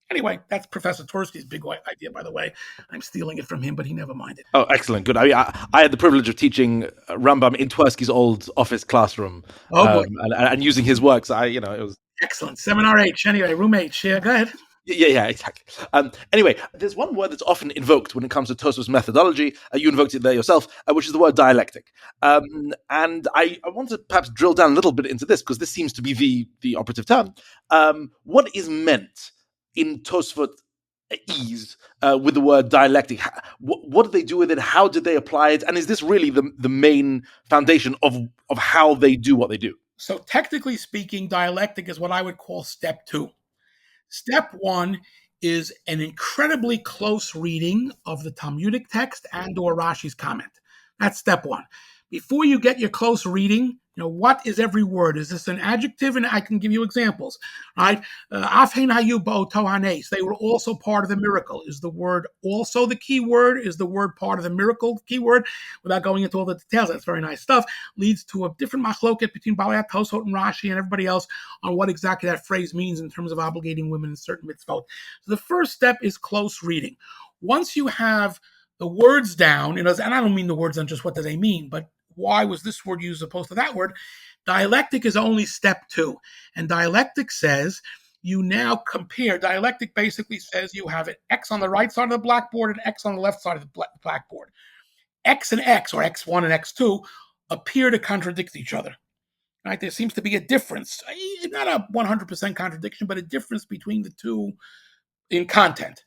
Speaker 2: Anyway, that's Professor Tursky's big idea, by the way. I'm stealing it from him, but he never minded.
Speaker 1: Oh, excellent. Good. I had the privilege of teaching Rambam in Tversky's old office classroom and using his works. It was...
Speaker 2: Excellent. Seminar H. Anyway, room H. Yeah, go ahead.
Speaker 1: Yeah, exactly. Anyway, there's one word that's often invoked when it comes to Tosafos methodology. You invoked it there yourself, which is the word dialectic. And I want to perhaps drill down a little bit into this, because this seems to be the operative term. What is meant in Tosafot with the word dialectic? What did they do with it? How did they apply it? And is this really the main foundation of how they do what they do?
Speaker 2: So technically speaking, dialectic is what I would call step 2. Step 1 is an incredibly close reading of the Talmudic text and or Rashi's comment. That's step 1. Before you get your close reading, What is every word? Is this an adjective? And I can give you examples, right? Afhein hayu ba'oto hanes. They were also part of the miracle. Is the word also the key word? Is the word part of the miracle key word? Without going into all the details, that's very nice stuff. Leads to a different machloket between Balei Tosafot and Rashi and everybody else on what exactly that phrase means in terms of obligating women in certain mitzvot. So the first step is close reading. Once you have the words down, and I don't mean the words on just what do they mean, but why was this word used opposed to that word? Dialectic is only step 2. And dialectic says you now compare. Dialectic basically says you have an X on the right side of the blackboard and X on the left side of the blackboard. X and X, or X1 and X2, appear to contradict each other. Right? There seems to be a difference. Not a 100% contradiction, but a difference between the two in content.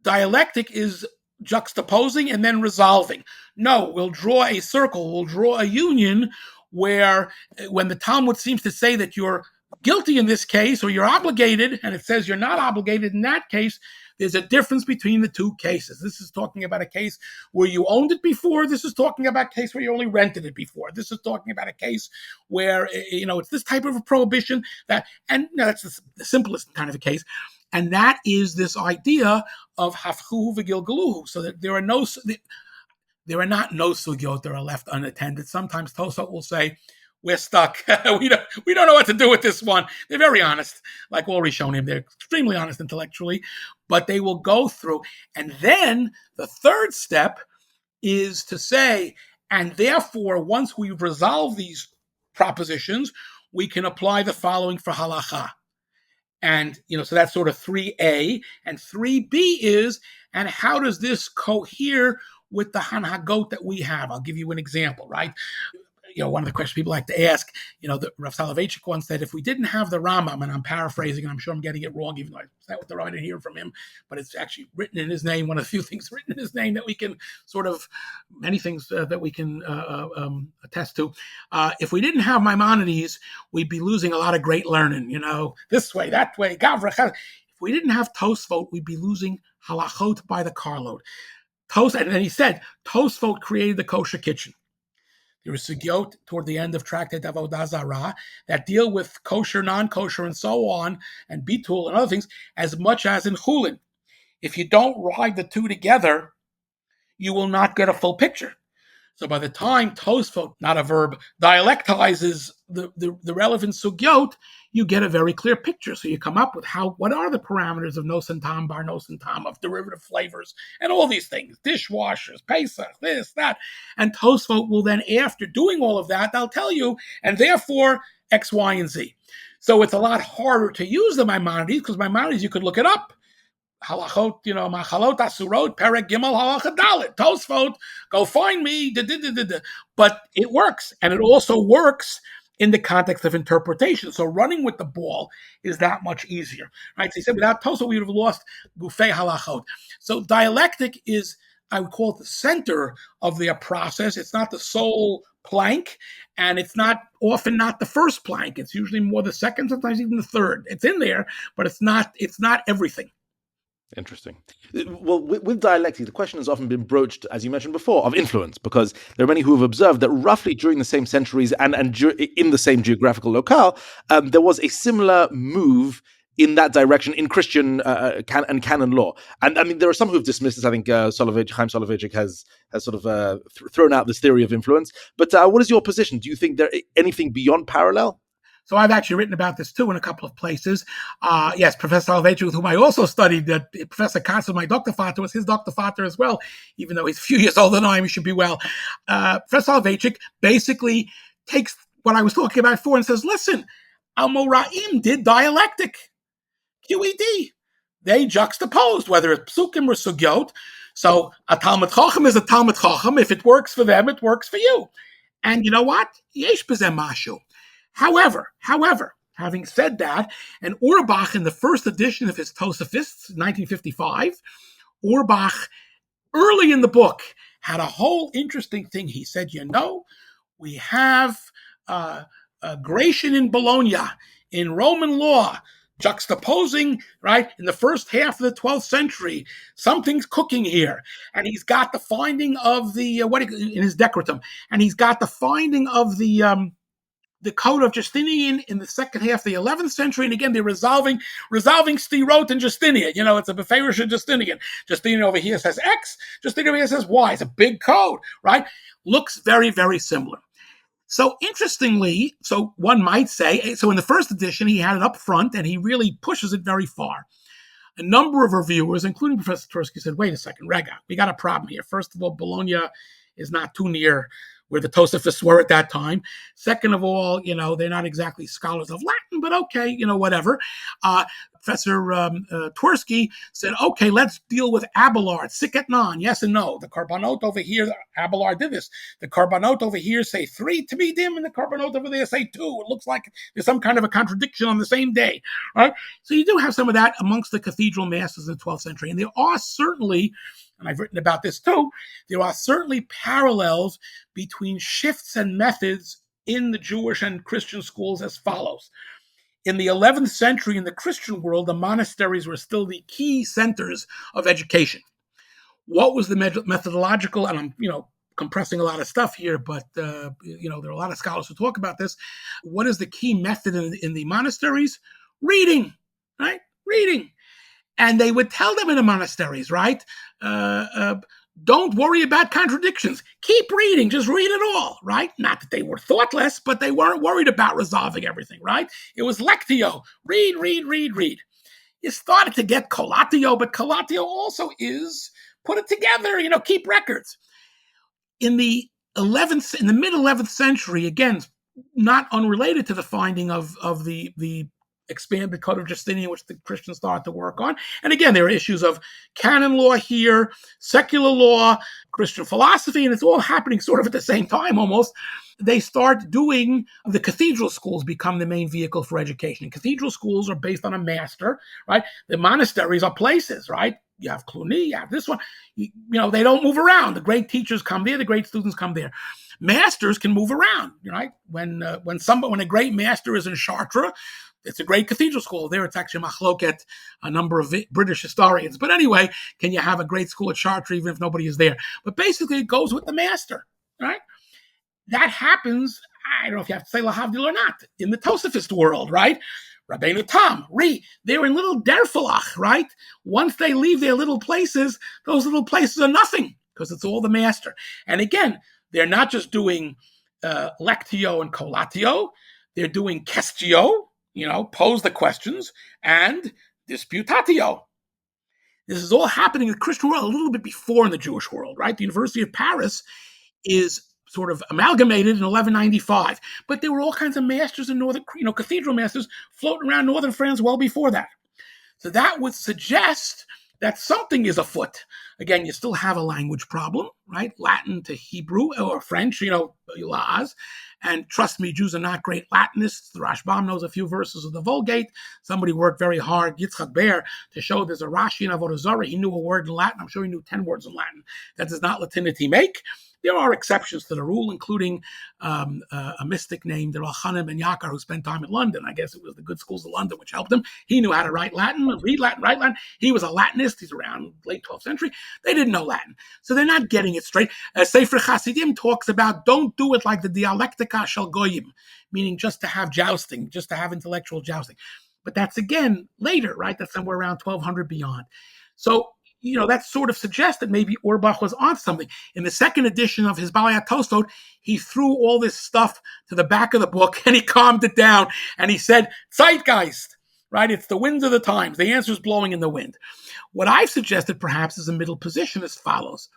Speaker 2: Dialectic is juxtaposing and then resolving. No, we'll draw a circle, we'll draw a union where when the Talmud seems to say that you're guilty in this case or you're obligated, and it says you're not obligated in that case, there's a difference between the two cases. This is talking about a case where you owned it before. This is talking about a case where you only rented it before. This is talking about a case where, it's this type of a prohibition that's the simplest kind of a case. And that is this idea of hafchu v'gilgaluhu, so that there are not no sugyot that are left unattended. Sometimes Tosafot will say, we're stuck. we don't know what to do with this one. They're very honest, like all Rishonim. They're extremely honest intellectually, but they will go through. And then the third step is to say, and therefore, once we've resolved these propositions, we can apply the following for halacha. And, so that's sort of 3A. And 3B is, and how does this cohere with the hanhagot that we have? I'll give you an example, right? One of the questions people like to ask, the Rav Soloveitchik once said, if we didn't have the Rambam, and I'm paraphrasing, and I'm sure I'm getting it wrong, even though I said what the right to hear from him, but it's actually written in his name, one of the few things written in his name that we can many things that we can attest to. If we didn't have Maimonides, we'd be losing a lot of great learning, this way, that way, Gavrach. If we didn't have Tosafot, we'd be losing halachot by the carload. And then he said, Tosafot created the kosher kitchen. There is sugyot toward the end of Tractate Avodah Zarah that deal with kosher, non-kosher, and so on, and bitul and other things, as much as in chulin. If you don't ride the two together, you will not get a full picture. So by the time Tosafot, not a verb, dialectizes the relevant sugyot, you get a very clear picture. So you come up with what are the parameters of nos and tam, bar nos and tam, of derivative flavors, and all these things, dishwashers, Pesach, this, that. And Tosafot will then, after doing all of that, they'll tell you, and therefore X, Y, and Z. So it's a lot harder to use the Maimonides, because Maimonides, you could look it up. Halachot, machalot asurot, perek gimel halacha dalet. Tosafot, go find me. But it works, and it also works in the context of interpretation. So running with the ball is that much easier, right? So he said without Tosafot, we would have lost gufei halachot. So dialectic is, I would call it, the center of the process. It's not the sole plank, and it's often not the first plank. It's usually more the second, sometimes even the third. It's in there, but it's not everything.
Speaker 1: Interesting. Well, with dialectic, the question has often been broached, as you mentioned before, of influence, because there are many who have observed that roughly during the same centuries and in the same geographical locale, there was a similar move in that direction in Christian and canon law. And I mean, there are some who have dismissed this. I think Chaim Soloveitchik has sort of thrown out this theory of influence. But what is your position? Do you think there anything beyond parallel?
Speaker 2: So I've actually written about this too in a couple of places. Yes, Professor Soloveitchik, with whom I also studied, Professor Katz, my Dr. Vater, was his Dr. Vater as well, even though he's a few years older than I am, he should be well. Professor Soloveitchik basically takes what I was talking about before and says, listen, Amoraim did dialectic. QED. They juxtaposed, whether it's psukim or sugyot. So a Talmud Chacham is a Talmud Chacham. If it works for them, it works for you. And you know what? Yesh b'zeh mashu. However, having said that, and Auerbach, in the first edition of his Tosafists, 1955, Auerbach, early in the book, had a whole interesting thing. He said, we have Gratian in Bologna, in Roman law, juxtaposing, right, in the first half of the 12th century, something's cooking here. And he's got the finding of the, in his Decretum, and he's got the finding of the the Code of Justinian in the second half of the 11th century. And again, they're resolving Stirot and Justinian. It's a Beferish of Justinian. Justinian over here says X. Justinian over here says Y. It's a big code, right? Looks very, very similar. So interestingly, so one might say, so in the first edition, he had it up front and he really pushes it very far. A number of reviewers, including Professor Tursky, said, wait a second, Rega, we got a problem here. First of all, Bologna is not too near where the Tosafists were at that time. Second of all, they're not exactly scholars of Latin, but okay, whatever. Professor Twersky said, okay, let's deal with Abelard, siket non, yes and no. The Karbanot over here, Abelard did this. The Karbanot over here say 3 to be dim, and the Karbanot over there say 2. It looks like there's some kind of a contradiction on the same day, right? So you do have some of that amongst the cathedral masters in the 12th century, and there are certainly, and I've written about this too, there are certainly parallels between shifts and methods in the Jewish and Christian schools as follows. In the 11th century, in the Christian world, the monasteries were still the key centers of education. What was the methodological, and I'm, compressing a lot of stuff here, but, there are a lot of scholars who talk about this. What is the key method in the monasteries? Reading, right? Reading. And they would tell them in the monasteries, right? Don't worry about contradictions. Keep reading. Just read it all, right? Not that they were thoughtless, but they weren't worried about resolving everything, right? It was lectio. Read, read, read, read. You started to get collatio, but collatio also is put it together, keep records. In the mid-11th century, again, not unrelated to the finding of the expanded Code of Justinian, which the Christians started to work on. And again, there are issues of canon law here, secular law, Christian philosophy, and it's all happening sort of at the same time almost. They start doing, the cathedral schools become the main vehicle for education. And cathedral schools are based on a master, right? The monasteries are places, right? You have Cluny, you have this one. They don't move around. The great teachers come there, the great students come there. Masters can move around, right? When a great master is in Chartres, it's a great cathedral school. There it's actually machloket, a number of British historians. But anyway, can you have a great school at Chartres even if nobody is there? But basically it goes with the master, right? That happens, I don't know if you have to say lahavdil or not, in the Tosafist world, right? Rabbeinu Tam, they're in little derfalach, right? Once they leave their little places, those little places are nothing because it's all the master. And again, they're not just doing lectio and collatio, they're doing questio, pose the questions, and disputatio. This is all happening in the Christian world a little bit before in the Jewish world, right? The University of Paris is sort of amalgamated in 1195, but there were all kinds of masters in northern, cathedral masters floating around northern France well before that. So that would suggest that something is afoot. Again, you still have a language problem, right? Latin to Hebrew or French, Laz. And trust me, Jews are not great Latinists. The Rashbam knows a few verses of the Vulgate. Somebody worked very hard, Yitzchak Ber, to show there's a Rashi in Avodah Zarah. He knew a word in Latin. I'm sure he knew 10 words in Latin. That does not Latinity make. There are exceptions to the rule, including a mystic named Elchanan ben Yakar, who spent time in London. I guess it was the good schools of London which helped him. He knew how to write Latin, read Latin, write Latin. He was a Latinist. He's around late 12th century. They didn't know Latin. So they're not getting it straight. Sefer Chasidim talks about don't do it like the dialectica shel goyim, meaning just to have jousting, just to have intellectual jousting. But that's, again, later, right? That's somewhere around 1200 beyond. So, that sort of suggests that maybe Auerbach was on something. In the second edition of his Balei HaTosafot, he threw all this stuff to the back of the book and he calmed it down and he said, Zeitgeist, right? It's the winds of the times. The answer is blowing in the wind. What I've suggested perhaps is a middle position as follows.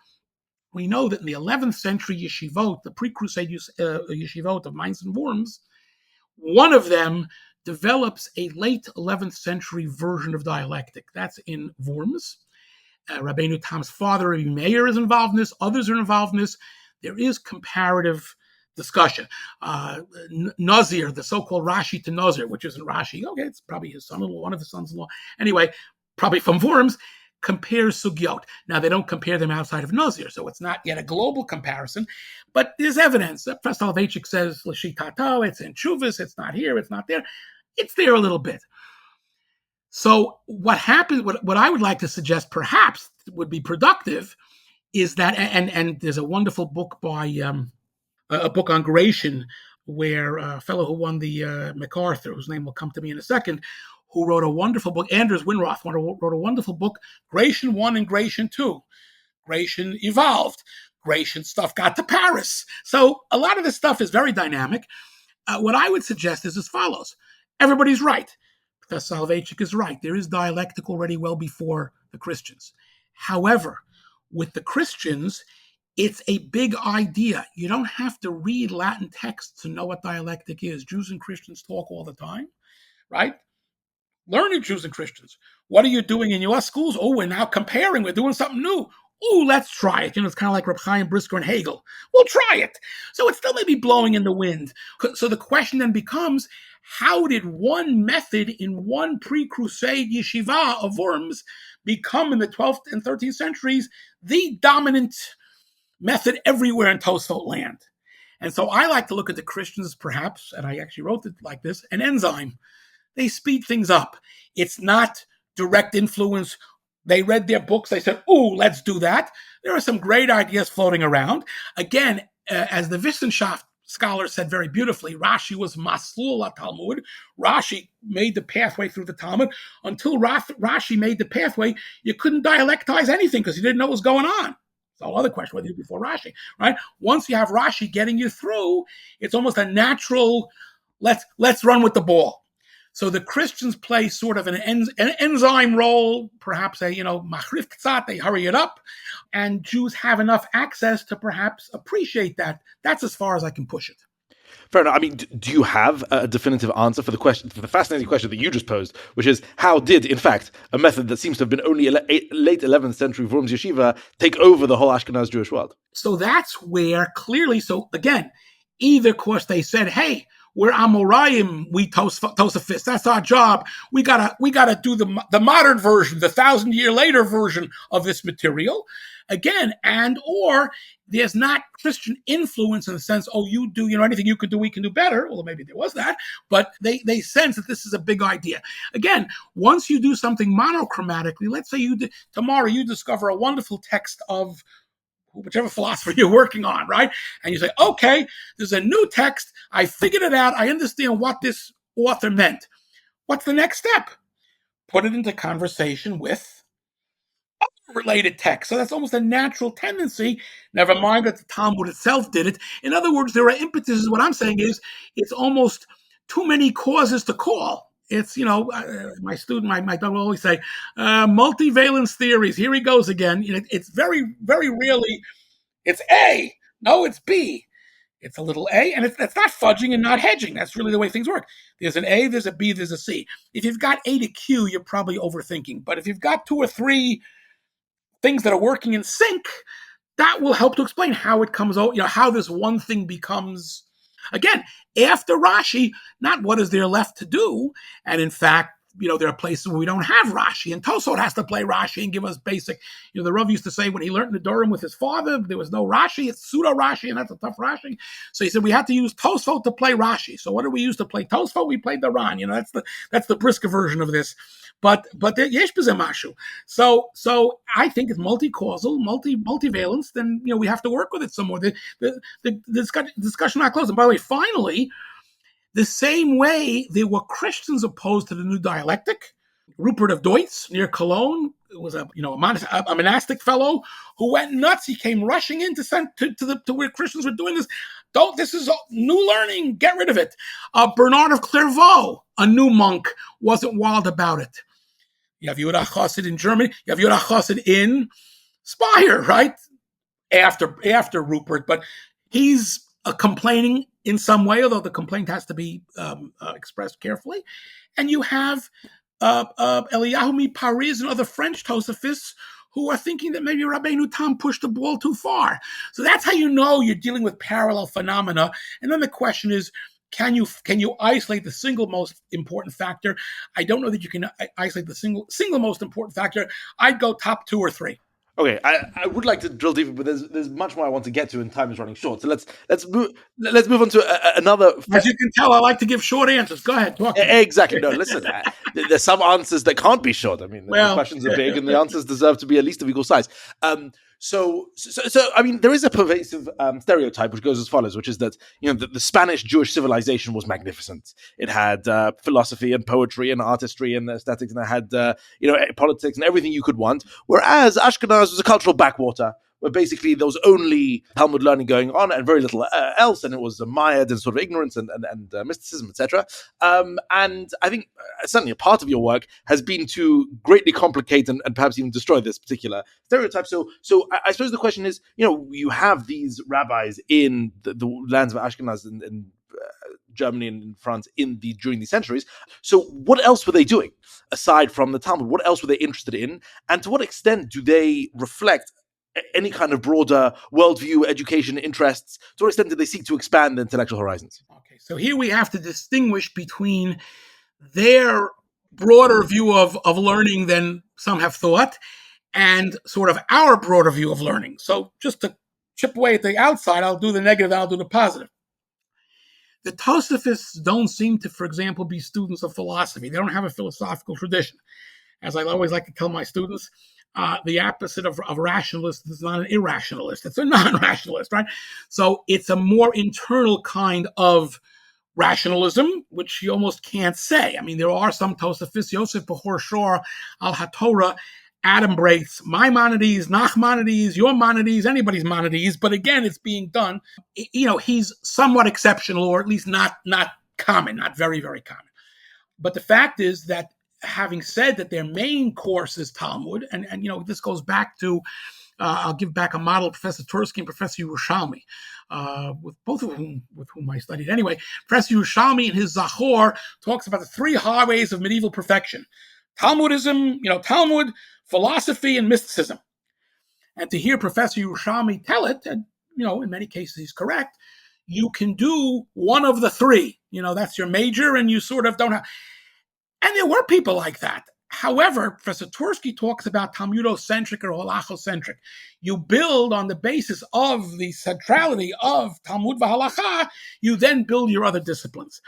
Speaker 2: We know that in the 11th century yeshivot, the pre-crusade yeshivot of Mainz and Worms, one of them develops a late 11th century version of dialectic. That's in Worms. Rabbeinu Tam's father, Rabbi Meir, is involved in this. Others are involved in this. There is comparative discussion. Nazir, the so-called Rashi to Nazir, which isn't Rashi. Okay, it's probably his son-in-law, one of his sons-in-law. Anyway, probably from Worms, compares sugyot. Now, they don't compare them outside of Nazir, so it's not yet a global comparison, but there's evidence. Professor Soloveitchik says, L'shitato, it's in Chuvas, it's not here, it's not there. It's there a little bit. So what happened, what I would like to suggest perhaps would be productive is that, and there's a wonderful book by, a book on Goration where a fellow who won the MacArthur, whose name will come to me in a second, who wrote a wonderful book, Anders Winroth wrote a wonderful book, Gratian 1 and Gratian 2. Gratian evolved. Gratian stuff got to Paris. So a lot of this stuff is very dynamic. What I would suggest is as follows. Everybody's right. Professor Soloveitchik is right. There is dialectic already well before the Christians. However, with the Christians, it's a big idea. You don't have to read Latin texts to know what dialectic is. Jews and Christians talk all the time, right? Learning Jews and Christians. What are you doing in your schools? Oh, we're now comparing. We're doing something new. Oh, let's try it. It's kind of like Reb Chaim Brisker and Hegel. We'll try it. So it still may be blowing in the wind. So the question then becomes, how did one method in one pre-Crusade yeshiva of Worms become in the 12th and 13th centuries the dominant method everywhere in Tosafot land? And so I like to look at the Christians perhaps, and I actually wrote it like this, an enzyme. They speed things up. It's not direct influence. They read their books. They said, oh, let's do that. There are some great ideas floating around. Again, as the Wissenschaft scholar said very beautifully, Rashi was Maslul Talmud. Rashi made the pathway through the Talmud. Until Rashi made the pathway, you couldn't dialectize anything because you didn't know what was going on. It's a whole other question whether you before Rashi, right? Once you have Rashi getting you through, it's almost a natural, let's run with the ball. So the Christians play sort of an enzyme role, perhaps machrif ktsat, they hurry it up, and Jews have enough access to perhaps appreciate that. That's as far as I can push it.
Speaker 1: Fair enough. I mean, do you have a definitive answer for the fascinating question that you just posed, which is how did, in fact, a method that seems to have been only late 11th century Worms Yeshiva take over the whole Ashkenaz Jewish world?
Speaker 2: So that's where clearly, so again, either course they said, hey, we're Amoraim, we Tosafists. That's our job. We gotta do the modern version, the 1,000-year later version of this material. Again, or there's not Christian influence in the sense, oh, you do, anything you could do, we can do better. Well, maybe there was that, but they sense that this is a big idea. Again, once you do something monochromatically, let's say tomorrow you discover a wonderful text of whichever philosopher you're working on, right? And you say, okay, there's a new text. I figured it out. I understand what this author meant. What's the next step? Put it into conversation with other related texts. So that's almost a natural tendency. Never mind that the Talmud itself did it. In other words, there are impetuses. What I'm saying is it's almost too many causes to call. It's, my student, my dog will always say, multivalence theories. Here he goes again. It's very, very rarely, it's A. No, it's B. It's a little A, and that's not fudging and not hedging. That's really the way things work. There's an A, there's a B, there's a C. If you've got A to Q, you're probably overthinking. But if you've got 2 or 3 things that are working in sync, that will help to explain how it comes out, how this one thing becomes. Again, after Rashi, not what is there left to do. And in fact, there are places where we don't have Rashi, and Tosafot has to play Rashi and give us basic. The Rav used to say when he learned the Durham with his father, there was no Rashi, it's pseudo Rashi, and that's a tough Rashi. So he said we had to use Tosafot to play Rashi. So what did we use to play Tosafot? We played the Ran. That's the Brisker version of this. But yesh b'zeh mashu. So I think it's multi-causal, multivalence. Then we have to work with it some more. The discussion not closed. And by the way, finally, the same way there were Christians opposed to the new dialectic. Rupert of Deutz near Cologne was a monastic fellow who went nuts. He came rushing in to where Christians were doing this. This is new learning. Get rid of it. Bernard of Clairvaux, a new monk, wasn't wild about it. You have Yehuda Chassid in Germany. You have Yehuda Chassid in Speyer, right? After Rupert, but he's complaining in some way, although the complaint has to be expressed carefully. And you have Eliyahu Paris and other French Tosafists who are thinking that maybe Rabbeinu Tam pushed the ball too far. So that's how you're dealing with parallel phenomena. And then the question is, can you isolate the single most important factor? I don't know that you can isolate the single most important factor. I'd go top 2 or 3.
Speaker 1: Okay, I would like to drill deeper, but there's much more I want to get to, and time is running short. So let's move on to another.
Speaker 2: As you can tell, I like to give short answers. Go ahead, talk.
Speaker 1: Exactly. No, listen. There's some answers that can't be short. I mean, the questions are big, and the answers deserve to be at least of equal size. So, I mean, there is a pervasive stereotype which goes as follows, which is that the Spanish Jewish civilization was magnificent. It had philosophy and poetry and artistry and aesthetics, and it had politics and everything you could want. Whereas Ashkenaz was a cultural backwater, where basically there was only Talmud learning going on and very little else, and it was mired in sort of ignorance and mysticism, etc. And I think certainly a part of your work has been to greatly complicate and perhaps even destroy this particular stereotype. So I suppose the question is, you have these rabbis in the lands of Ashkenaz and Germany and in France during these centuries. So what else were they doing aside from the Talmud? What else were they interested in? And to what extent do they reflect any kind of broader worldview, education, interests? To what extent did they seek to expand the intellectual horizons?
Speaker 2: Okay, so here we have to distinguish between their broader view of learning than some have thought, and sort of our broader view of learning. So just to chip away at the outside, I'll do the negative, I'll do the positive. The Tosafists don't seem to, for example, be students of philosophy. They don't have a philosophical tradition. As I always like to tell my students, the opposite of rationalist is not an irrationalist. It's a non-rationalist, right? So it's a more internal kind of rationalism, which you almost can't say. I mean, there are some Tosafists, Yosef Bechor Shor, Al HaTorah, adumbrates Maimonides, Nachmanides, your Maimonides, anybody's Maimonides, but again, it's being done. He's somewhat exceptional, or at least not common, not very, very common. But the fact is that having said that their main course is Talmud, and this goes back to, I'll give back a model, Professor Tursky and Professor Yerushalmi, with whom I studied anyway. Professor Yerushalmi in his Zachor talks about the three highways of medieval perfection: Talmudism, Talmud, philosophy, and mysticism. And to hear Professor Yerushalmi tell it, and in many cases he's correct, you can do one of the three. That's your major, and you sort of don't have. And there were people like that. However, Professor Tursky talks about Talmudocentric or halachocentric. You build on the basis of the centrality of Talmud v'halacha, you then build your other disciplines.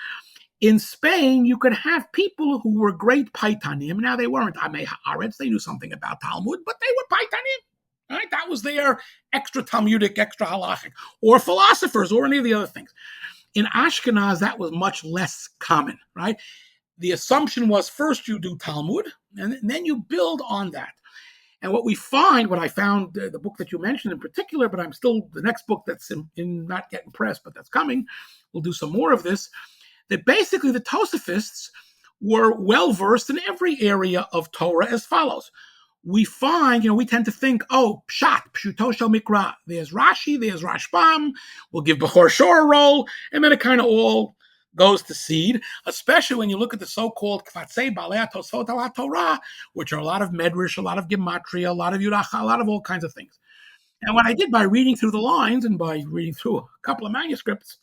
Speaker 2: In Spain, you could have people who were great Paitanim. Now, they weren't Amei Haaretz. They knew something about Talmud, but they were Paitanim. Right? That was their extra Talmudic, extra halachic, or philosophers, or any of the other things. In Ashkenaz, that was much less common, right? The assumption was first you do Talmud, and then you build on that. And what I found, the book that you mentioned in particular, but the next book that's in not yet in press, but that's coming, we'll do some more of this, that basically the Tosafists were well-versed in every area of Torah as follows. We find, we tend to think, Pshat, Pshuto Shel Mikra. There's Rashi, there's Rashbam, we'll give Bechor Shor a role, and then it kind of all goes to seed, especially when you look at the so-called Kvatzei Balei HaTosafot Al HaTorah, which are a lot of Medrash, a lot of Gematria, a lot of Yuracha, a lot of all kinds of things. And what I did by reading through the lines and by reading through a couple of manuscripts,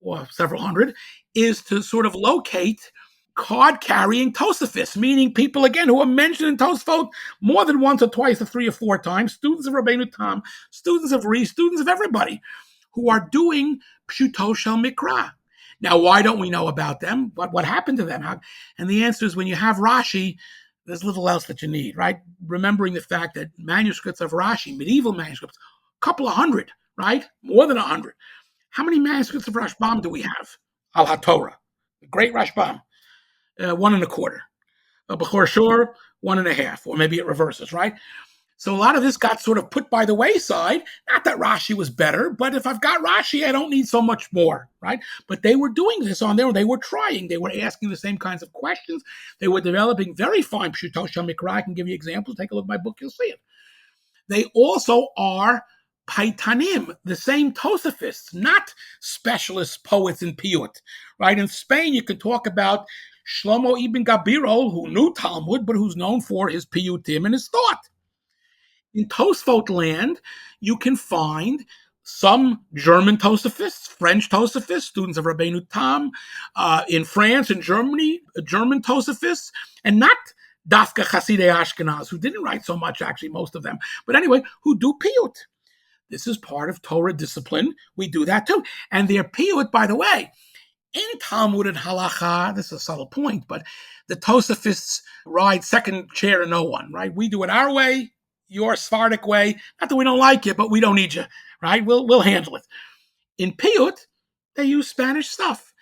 Speaker 2: or several hundred, is to sort of locate card-carrying Tosafists, meaning people, again, who are mentioned in Tosafot more than once or twice or three or four times, students of Rabbeinu Tam, students of Ri, students of everybody, who are doing Pshuto Shel Mikra. Now, why don't we know about them? What happened to them? And the answer is, when you have Rashi, there's little else that you need, right? Remembering the fact that manuscripts of Rashi, medieval manuscripts, a couple of hundred, right? More than 100. How many manuscripts of Rashbam do we have? Al HaTorah, the great Rashbam, 1.25. Bechor Shor, 1.5, or maybe it reverses, right? So a lot of this got sort of put by the wayside. Not that Rashi was better, but if I've got Rashi, I don't need so much more, right? But they were doing this on their own. They were trying. They were asking the same kinds of questions. They were developing very fine Pshuto Shel Mikra. I can give you examples. Take a look at my book. You'll see it. They also are Paitanim, the same Tosafists, not specialist poets in Piyut, right? In Spain, you could talk about Shlomo ibn Gabirol, who knew Talmud, but who's known for his Piyutim and his thought. In Tosafot land, you can find some German Tosafists, French Tosafists, students of Rabbeinu Tam, in France and Germany, German Tosafists, and not Dafka Chasidei Ashkenaz, who didn't write so much, actually, most of them, but anyway, who do Piyut. This is part of Torah discipline. We do that too. And their Piyut, by the way, in Talmud and Halacha, this is a subtle point, but the Tosafists ride second chair to no one, right? We do it our way. your Sephardic way. Not that we don't like you, but we don't need you, right? We'll handle it. In Piyut, they use Spanish stuff.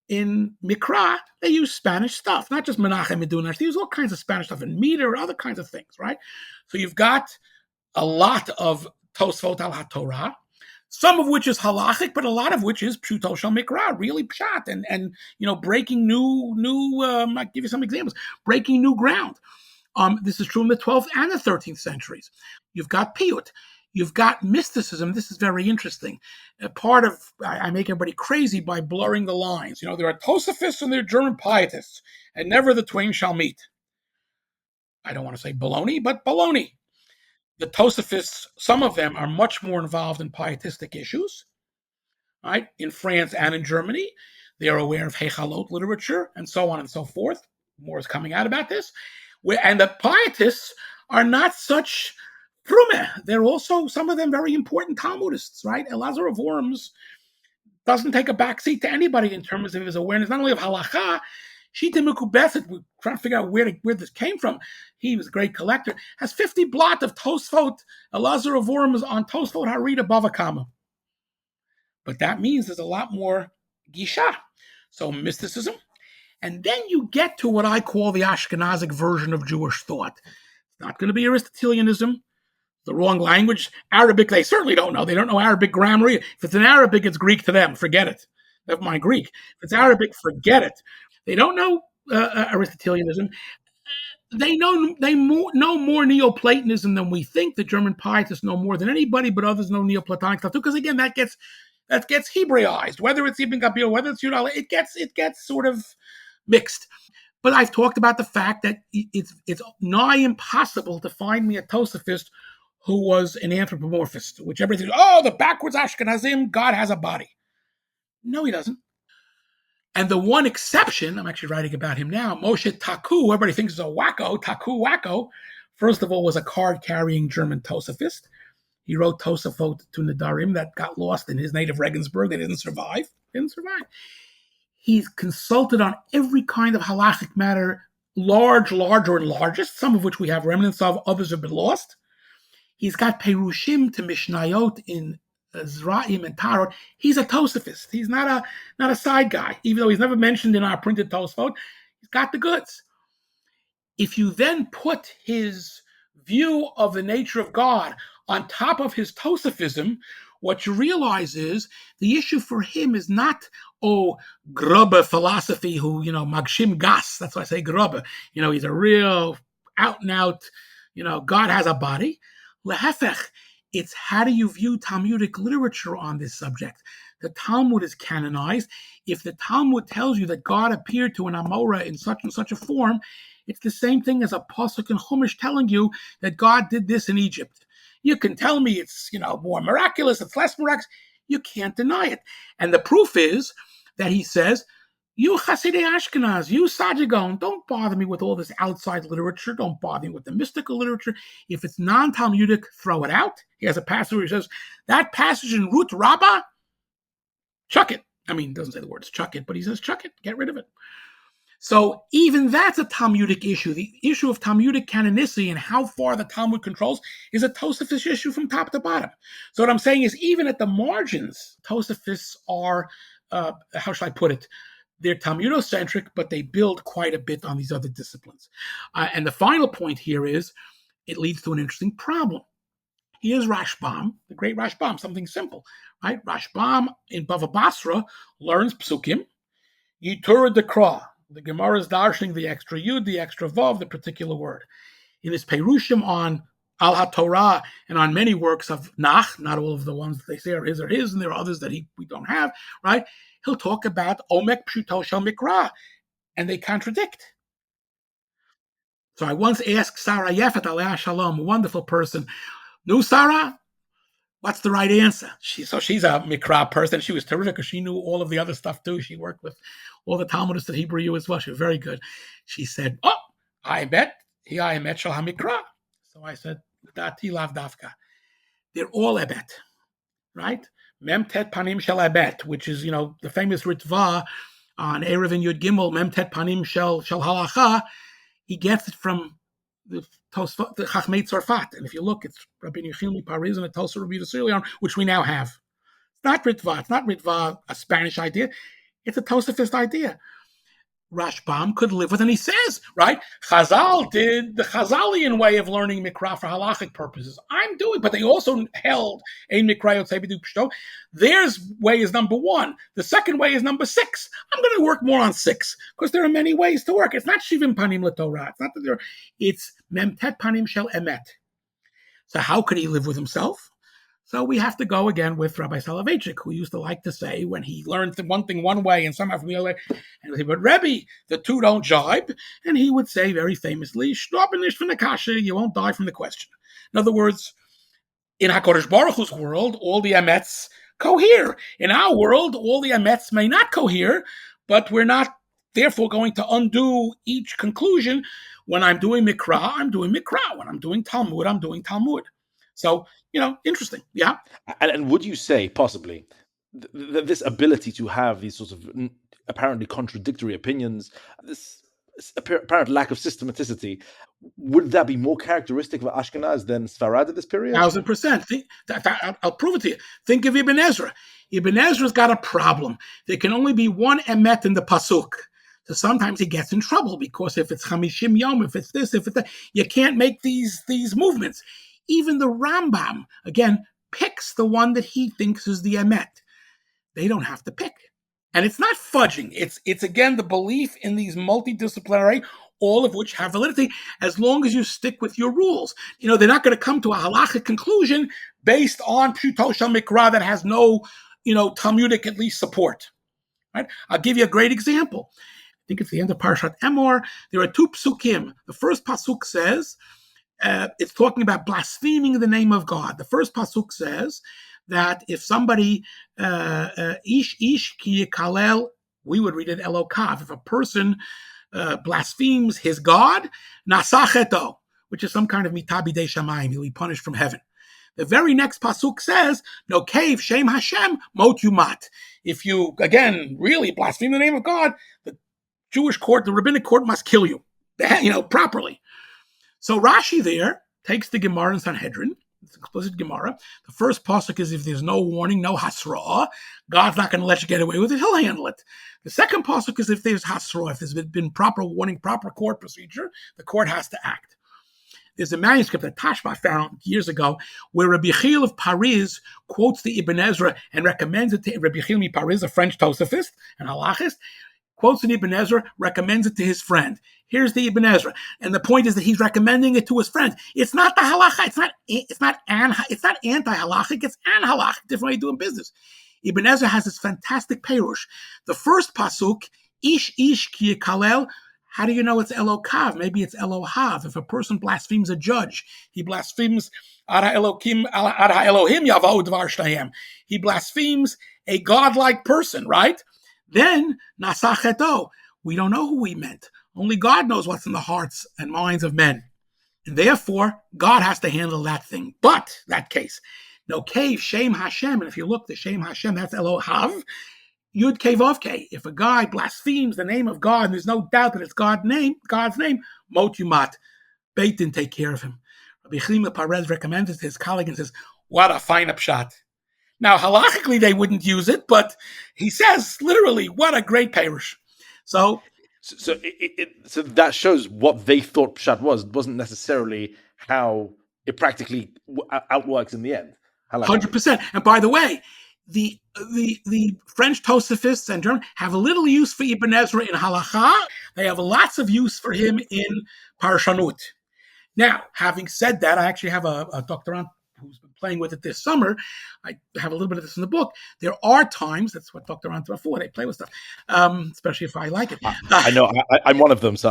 Speaker 2: In Mikra, they use Spanish stuff, not just Menachem and Dunash. They use all kinds of Spanish stuff in meter, other kinds of things, right? So you've got a lot of Tosafot al HaTorah, some of which is halachic, but a lot of which is Pshuto Shel Mikra, really pshat, and breaking new. I'll give you some examples. Breaking new ground. This is true in the 12th and the 13th centuries. You've got Piyut. You've got mysticism. This is very interesting. I make everybody crazy by blurring the lines. There are Tosafists and there are German Pietists, and never the twain shall meet. I don't want to say baloney, but baloney. The Tosafists, some of them are much more involved in pietistic issues, right? In France and in Germany. They are aware of Hechalot literature and so on and so forth. More is coming out about this. And the pietists are not such frume. They're also, some of them, very important Talmudists, right? Elazar of Worms doesn't take a backseat to anybody in terms of his awareness, not only of halacha. Shita Mekubeset, we're trying to figure out where this came from. He was a great collector. Has 50 blot of Tosfot, Elazar of Worms on Tosfot Harid above a comma. But that means there's a lot more gisha. So mysticism. And then you get to what I call the Ashkenazic version of Jewish thought. It's not going to be Aristotelianism, the wrong language. Arabic, they certainly don't know. They don't know Arabic grammar. If it's in Arabic, it's Greek to them. Forget it. Never mind Greek. If it's Arabic, forget it. They don't know Aristotelianism. They know more Neoplatonism than we think. The German pietists know more than anybody, but others know Neoplatonic stuff too. Because again, that gets Hebraized. Whether it's Ibn Gabir, whether it's Yudal, it gets sort of mixed. But I've talked about the fact that it's nigh impossible to find me a Tosafist who was an anthropomorphist, which everybody thinks, the backwards Ashkenazim, God has a body. No, he doesn't. And the one exception, I'm actually writing about him now, Moshe Taku, everybody thinks is a wacko, Taku wacko, first of all, was a card-carrying German Tosafist. He wrote Tosafot to Nedarim that got lost in his native Regensburg. They didn't survive. He's consulted on every kind of halachic matter, larger and largest, some of which we have remnants of, others have been lost. He's got Perushim to Mishnayot in Zra'im and Tarot. He's a Tosafist. He's not a side guy, even though he's never mentioned in our printed Tosafot. He's got the goods. If you then put his view of the nature of God on top of his Tosafism, what you realize is the issue for him is not, grubbe philosophy who, magshim gas. That's why I say grubbe. He's a real out and out, God has a body. Lehefech, it's how do you view Talmudic literature on this subject? The Talmud is canonized. If the Talmud tells you that God appeared to an Amora in such and such a form, it's the same thing as a Pasuk in Chumash telling you that God did this in Egypt. You can tell me it's, more miraculous, it's less miraculous. You can't deny it. And the proof is that he says, you Hasidei Ashkenaz, you Sajigon, don't bother me with all this outside literature. Don't bother me with the mystical literature. If it's non-Talmudic, throw it out. He has a passage where he says, that passage in Ruth Rabbah, chuck it. I mean, he doesn't say the words chuck it, but he says chuck it, get rid of it. So even that's a Talmudic issue. The issue of Talmudic canonicity and how far the Talmud controls is a Tosafist issue from top to bottom. So what I'm saying is even at the margins, Tosafists are, how should I put it? They're Talmudocentric, but they build quite a bit on these other disciplines. And the final point here is it leads to an interesting problem. Here's Rashbam, the great Rashbam, something simple, right? Rashbam in Bava Basra learns Psukim, Yitura Dekra. The Gemara is darshaning the extra yud, the extra vav, the particular word. In his Perushim on Al HaTorah and on many works of Nach, not all of the ones that they say are his, and there are others that we don't have, right? He'll talk about Omek Pshuto Shel Mikra, and they contradict. So I once asked Sarah Yefet, Aleh Shalom, a wonderful person, no, Sarah, what's the right answer? She's a Mikra person. She was terrific because she knew all of the other stuff too. She worked with all the Talmudists at Hebrew U as well. She was very good. She said, I bet Shal HaMikra. So I said, Dati Lav Davka. They're all ebet, right? Mem Tet Panim Shel Ebet, which is, the famous Ritva on Erev and Yud Gimel, Mem Tet Panim Shel Halacha. He gets it from the the Chachmei Tzarfat. And if you look, it's Rabbi Yechilmi Pariz and a Tosa Rabbi Yisrael, which we now have. It's not Ritva, a Spanish idea. It's a Tosafist idea. Rashbam could live with, and he says, right, Chazal did the Chazalian way of learning Mikra for halachic purposes. I'm doing, but they also held Ein Mikra Yotzei B'Diuk Pshto. Their way is number 1. The second way is number 6. I'm going to work more on 6 because there are many ways to work. It's not Shivim Panim LeTorah. It's not that it's Memtet Panim Shel Emet. So how could he live with himself? So we have to go again with Rabbi Soloveitchik, who used to like to say when he learned one thing one way and somehow from the other way, and he would say, but Rebbe, the two don't jibe. And he would say very famously, Shtoben nicht von der Kasche, you won't die from the question. In other words, in HaKadosh Baruch Hu's world, all the emets cohere. In our world, all the emets may not cohere, but we're not therefore going to undo each conclusion. When I'm doing Mikra, I'm doing Mikra. When I'm doing Talmud, I'm doing Talmud. So, interesting. Yeah.
Speaker 1: And would you say, possibly, this ability to have these sorts of apparently contradictory opinions, this apparent lack of systematicity, would that be more characteristic of Ashkenaz than Sfarad at this period?
Speaker 2: 1,000%. I'll prove it to you. Think of Ibn Ezra. Ibn Ezra's got a problem. There can only be one emet in the pasuk. So sometimes he gets in trouble because if it's Chamishim Yom, if it's this, if it's that, you can't make these movements. Even the Rambam, again, picks the one that he thinks is the emet. They don't have to pick. And it's not fudging. It's again, the belief in these multidisciplinary, all of which have validity, as long as you stick with your rules. They're not going to come to a halachic conclusion based on Pshuto Shel Mikra that has no, Talmudic at least support. Right? I'll give you a great example. I think it's the end of Parashat Emor. There are 2 psukim. The first pasuk says, it's talking about blaspheming the name of God. The first pasuk says that if somebody ish ki yikalel, we would read it elokav. If a person blasphemes his God, nasacheto, which is some kind of mitabidei shamayim, he'll be punished from heaven. The very next pasuk says, no cave shem Hashem mot yumat. If you again really blaspheme the name of God, the Jewish court, the rabbinic court, must kill you, properly. So Rashi there takes the Gemara in Sanhedrin. It's an explicit Gemara. The first pasuk is if there's no warning, no hasra, God's not going to let you get away with it. He'll handle it. The second pasuk is if there's hasra, if there's been proper warning, proper court procedure, the court has to act. There's a manuscript that Tashma found years ago where Rabbi Yechiel of Paris quotes the Ibn Ezra and recommends it to Rabbi Yechiel of Paris, a French Tosafist and halachist, quotes the Ibn Ezra, recommends it to his friend. Here's the Ibn Ezra, and the point is that he's recommending it to his friends. It's not the halacha. It's not anti-halachic. It's an-halachic, different way of doing business. Ibn Ezra has this fantastic perush. The first pasuk, ish ki yikalel. How do you know it's Elokav? Maybe it's Elohav. If a person blasphemes a judge, he blasphemes Ara Elohim Yavod Dvar Shtayim. He blasphemes a godlike person, right? Then Nasacheto. We don't know who he meant. Only God knows what's in the hearts and minds of men. And therefore, God has to handle that thing. But, that case, no cave, Shem Hashem, and if you look, the Shem Hashem, that's Elohav, Yud Kei Vav Kei. If a guy blasphemes the name of God, and there's no doubt that it's God's name, Mot Yumat. Beit Din take care of him. Rabbi Yechiel Perez recommends it to his colleague and says, what a fine upshot. Now, halachically, they wouldn't use it, but he says, literally, what a great perush. So
Speaker 1: that shows what they thought pshat was. It wasn't necessarily how it practically outworks in the end.
Speaker 2: 100%. And by the way, the French Tosafists and German have a little use for Ibn Ezra in halacha. They have lots of use for him in parshanut. Now, having said that, I actually have a doctorand who's been playing with it this summer. I have a little bit of this in the book. There are times, that's what doctorants are for, they play with stuff, especially if I like it.
Speaker 1: I know, I'm one of them, so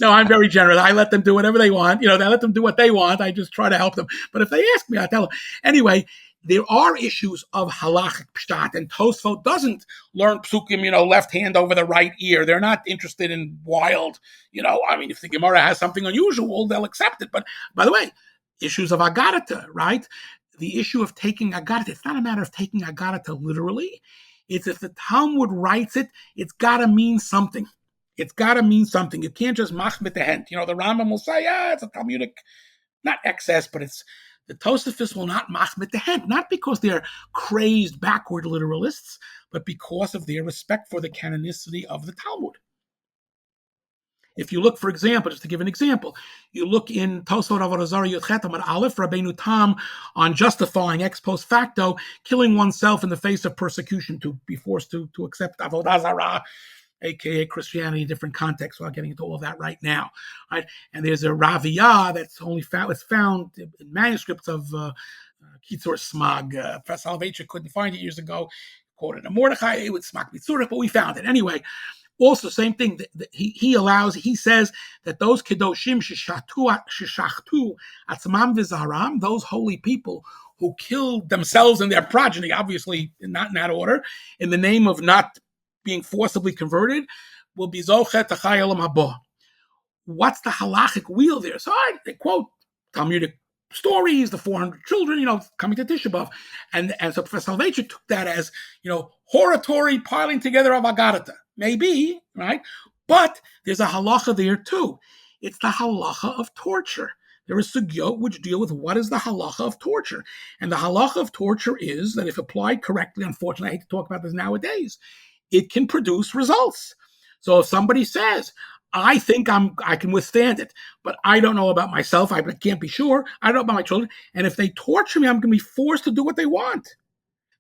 Speaker 2: No, I'm very generous. I let them do whatever they want. I let them do what they want. I just try to help them. But if they ask me, I tell them. Anyway, there are issues of halachic pshat, and Tosafot doesn't learn psukim, left hand over the right ear. They're not interested in wild, if the Gemara has something unusual, they'll accept it. But by the way, issues of agadata, right? The issue of taking agadata, it's not a matter of taking agadata literally. It's if the Talmud writes it, it's got to mean something. It's got to mean something. You can't just mach mit the hand. The Rambam will say, it's a Talmudic, not excess, but it's the Tosafists will not mach mit the hand, not because they're crazed backward literalists, but because of their respect for the canonicity of the Talmud. If you look, for example, just to give an example, you look in Tosafot Avodah Zarah Yud Chet Amud Aleph, Rabbeinu Tam, on justifying ex post facto killing oneself in the face of persecution, to be forced to accept Avodah Zarah, aka Christianity in different contexts. Without getting into all of that right now, right? And there's a Raviyah that's only found in manuscripts of Kitzur Smag. Professor Soloveitchik couldn't find it years ago. Quoted a Mordechai, it would Smag Mitzurich, but we found it anyway. Also, same thing. He says that those kedoshim sheshachtu atzmam v'zaram, those holy people who killed themselves and their progeny, obviously not in that order, in the name of not being forcibly converted, will be zochet t'chai olam haba. What's the halachic wheel there? So they quote Talmudic stories, the 400 children, coming to Tisha B'Av. And so Professor Soloveitchik took that as, horatory piling together of Agadata. Maybe, right? But there's a halacha there too. It's the halacha of torture. There is sugyot which deal with what is the halacha of torture. And the halacha of torture is that if applied correctly, unfortunately, I hate to talk about this nowadays, it can produce results. So if somebody says, I think I can withstand it, but I don't know about myself, I can't be sure, I don't know about my children, and if they torture me, I'm going to be forced to do what they want.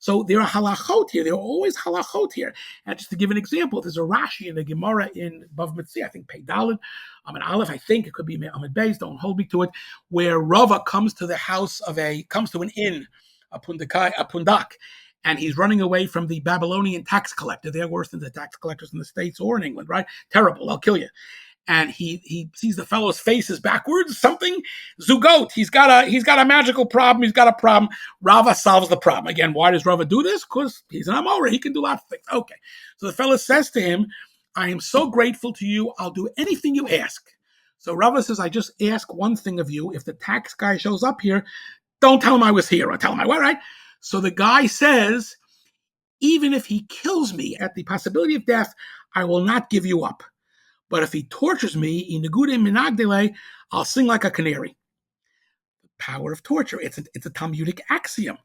Speaker 2: So there are halachot here. There are always halachot here. And just to give an example, there's a Rashi in the Gemara in Bav Mitzvah, I think Pei Daled, Amid Aleph, I think it could be Amid Beis, don't hold me to it, where Rava comes to an inn, a pundak, and he's running away from the Babylonian tax collector. They're worse than the tax collectors in the States or in England, right? Terrible, they'll kill you. And he sees the fellow's face is backwards, something, zugot. He's got a magical problem. He's got a problem. Rava solves the problem. Again, why does Rava do this? Because he's an Amoraic. He can do lots of things. Okay. So the fellow says to him, I am so grateful to you. I'll do anything you ask. So Rava says, I just ask one thing of you. If the tax guy shows up here, don't tell him I was here or tell him I went, right? So the guy says, even if he kills me at the possibility of death, I will not give you up. But if he tortures me, in negude minagdele, I'll sing like a canary. The power of torture. It's a Talmudic axiom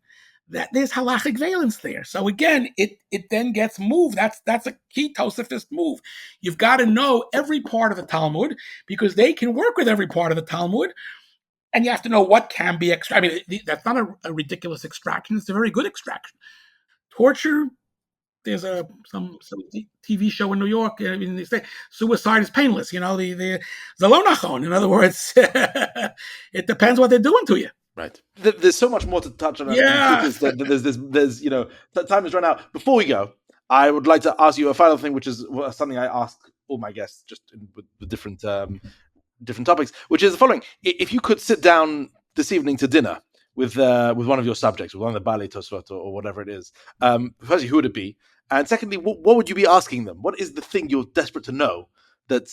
Speaker 2: that there's halachic valence there. So again, it then gets moved. That's a key Tosafist move. You've got to know every part of the Talmud because they can work with every part of the Talmud, and you have to know what can be extracted. I mean, that's not a ridiculous extraction. It's a very good extraction. Torture. There's some TV show in New York. They say suicide is painless. The zalonachon. In other words, it depends what they're doing to you.
Speaker 1: Right. There's so much more to touch on.
Speaker 2: Yeah.
Speaker 1: There's time has run out. Before we go, I would like to ask you a final thing, which is something I ask all my guests, just with different topics, which is the following: if you could sit down this evening to dinner with one of your subjects, with one of the Baalei Tosafot or whatever it is, firstly, who would it be? And secondly, what would you be asking them? What is the thing you're desperate to know that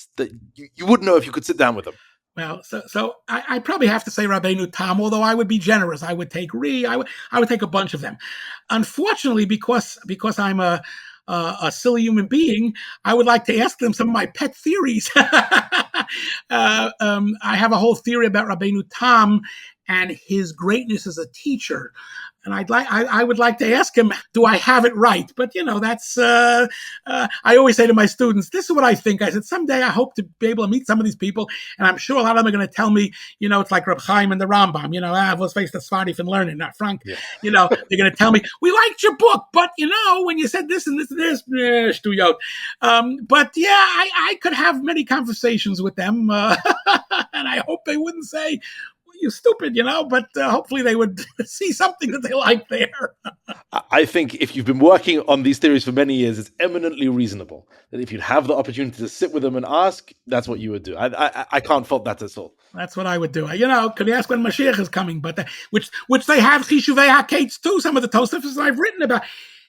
Speaker 1: you would know if you could sit down with them?
Speaker 2: Well, so I probably have to say Rabbeinu Tam, although I would be generous. I would take I would take a bunch of them. Unfortunately, because I'm a silly human being, I would like to ask them some of my pet theories. I have a whole theory about Rabbeinu Tam and his greatness as a teacher. And I would like to ask him, do I have it right? But, that's, I always say to my students, this is what I think. I said, someday I hope to be able to meet some of these people. And I'm sure a lot of them are going to tell me, it's like Reb Chaim and the Rambam, let's face the Svadi from learning, not Frank. Yeah. They're going to tell me, we liked your book, but, when you said this and this and this, shtuyot. But yeah, I could have many conversations with them. And I hope they wouldn't say, you stupid, but hopefully they would see something that they like there.
Speaker 1: I think if you've been working on these theories for many years, it's eminently reasonable that if you'd have the opportunity to sit with them and ask, that's what you would do. I can't fault that at all.
Speaker 2: That's what I would do. Could you ask when Mashiach is coming? But which they have Chishuvei HaKetz too. Some of the Tosafists I've written about.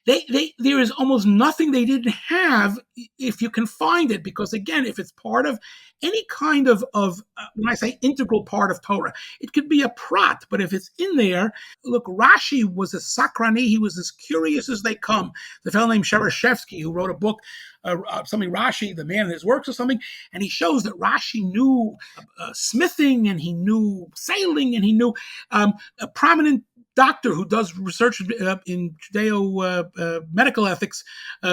Speaker 2: There is almost nothing they didn't have if you can find it, because again, if it's part of any kind of when I say integral part of Torah, it could be a prat, but if it's in there, look, Rashi was a sakrani, he was as curious as they come. The fellow named Shereshevsky, who wrote a book, something Rashi, the man in his works or something, and he shows that Rashi knew smithing, and he knew sailing, and he knew a prominent doctor who does research in Judeo medical ethics,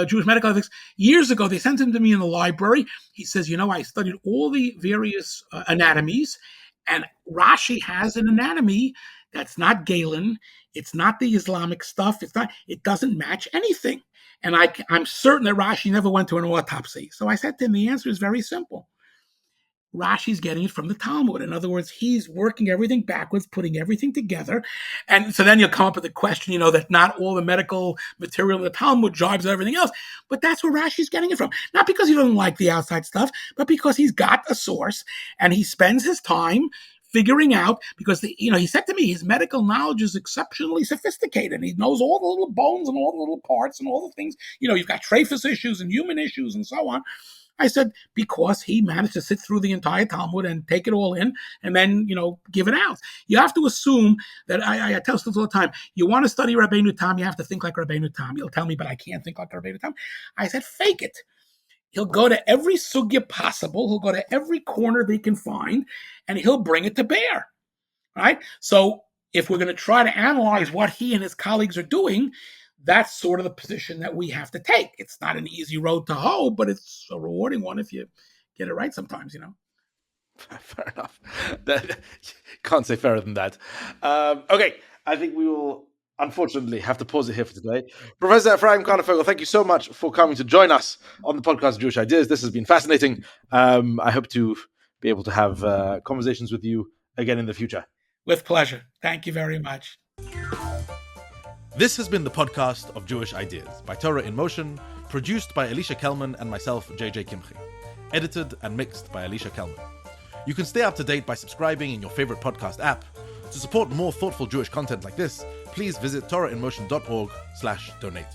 Speaker 2: Jewish medical ethics. Years ago, they sent him to me in the library. He says, I studied all the various anatomies, and Rashi has an anatomy that's not Galen. It's not the Islamic stuff. It doesn't match anything. And I'm certain that Rashi never went to an autopsy. So I said to him, the answer is very simple. Rashi's getting it from the Talmud. In other words, he's working everything backwards, putting everything together. And so then you'll come up with the question, that not all the medical material in the Talmud jives with everything else. But that's where Rashi's getting it from. Not because he doesn't like the outside stuff, but because he's got a source and he spends his time figuring out, because he said to me, his medical knowledge is exceptionally sophisticated. He knows all the little bones and all the little parts and all the things. You've got Traphus issues and human issues and so on. I said, because he managed to sit through the entire Talmud and take it all in and then, give it out. You have to assume that, I tell students all the time, you want to study Rabbeinu Tam, you have to think like Rabbeinu Tam. You'll tell me, but I can't think like Rabbeinu Tam. I said, fake it. He'll go to every sugya possible. He'll go to every corner they can find, and he'll bring it to bear, right? So if we're going to try to analyze what he and his colleagues are doing, that's sort of the position that we have to take. It's not an easy road to hoe, but it's a rewarding one if you get it right sometimes,
Speaker 1: Fair enough. Can't say fairer than that. Okay, I think we will unfortunately have to pause it here for today. Professor Ephraim Kanarfogel, thank you so much for coming to join us on the podcast Jewish Ideas. This has been fascinating. I hope to be able to have conversations with you again in the future.
Speaker 2: With pleasure. Thank you very much.
Speaker 1: This has been the podcast of Jewish Ideas by Torah in Motion, produced by Alicia Kelman and myself, JJ Kimchi. Edited and mixed by Alicia Kelman. You can stay up to date by subscribing in your favorite podcast app. To support more thoughtful Jewish content like this, please visit torahinmotion.org/donate.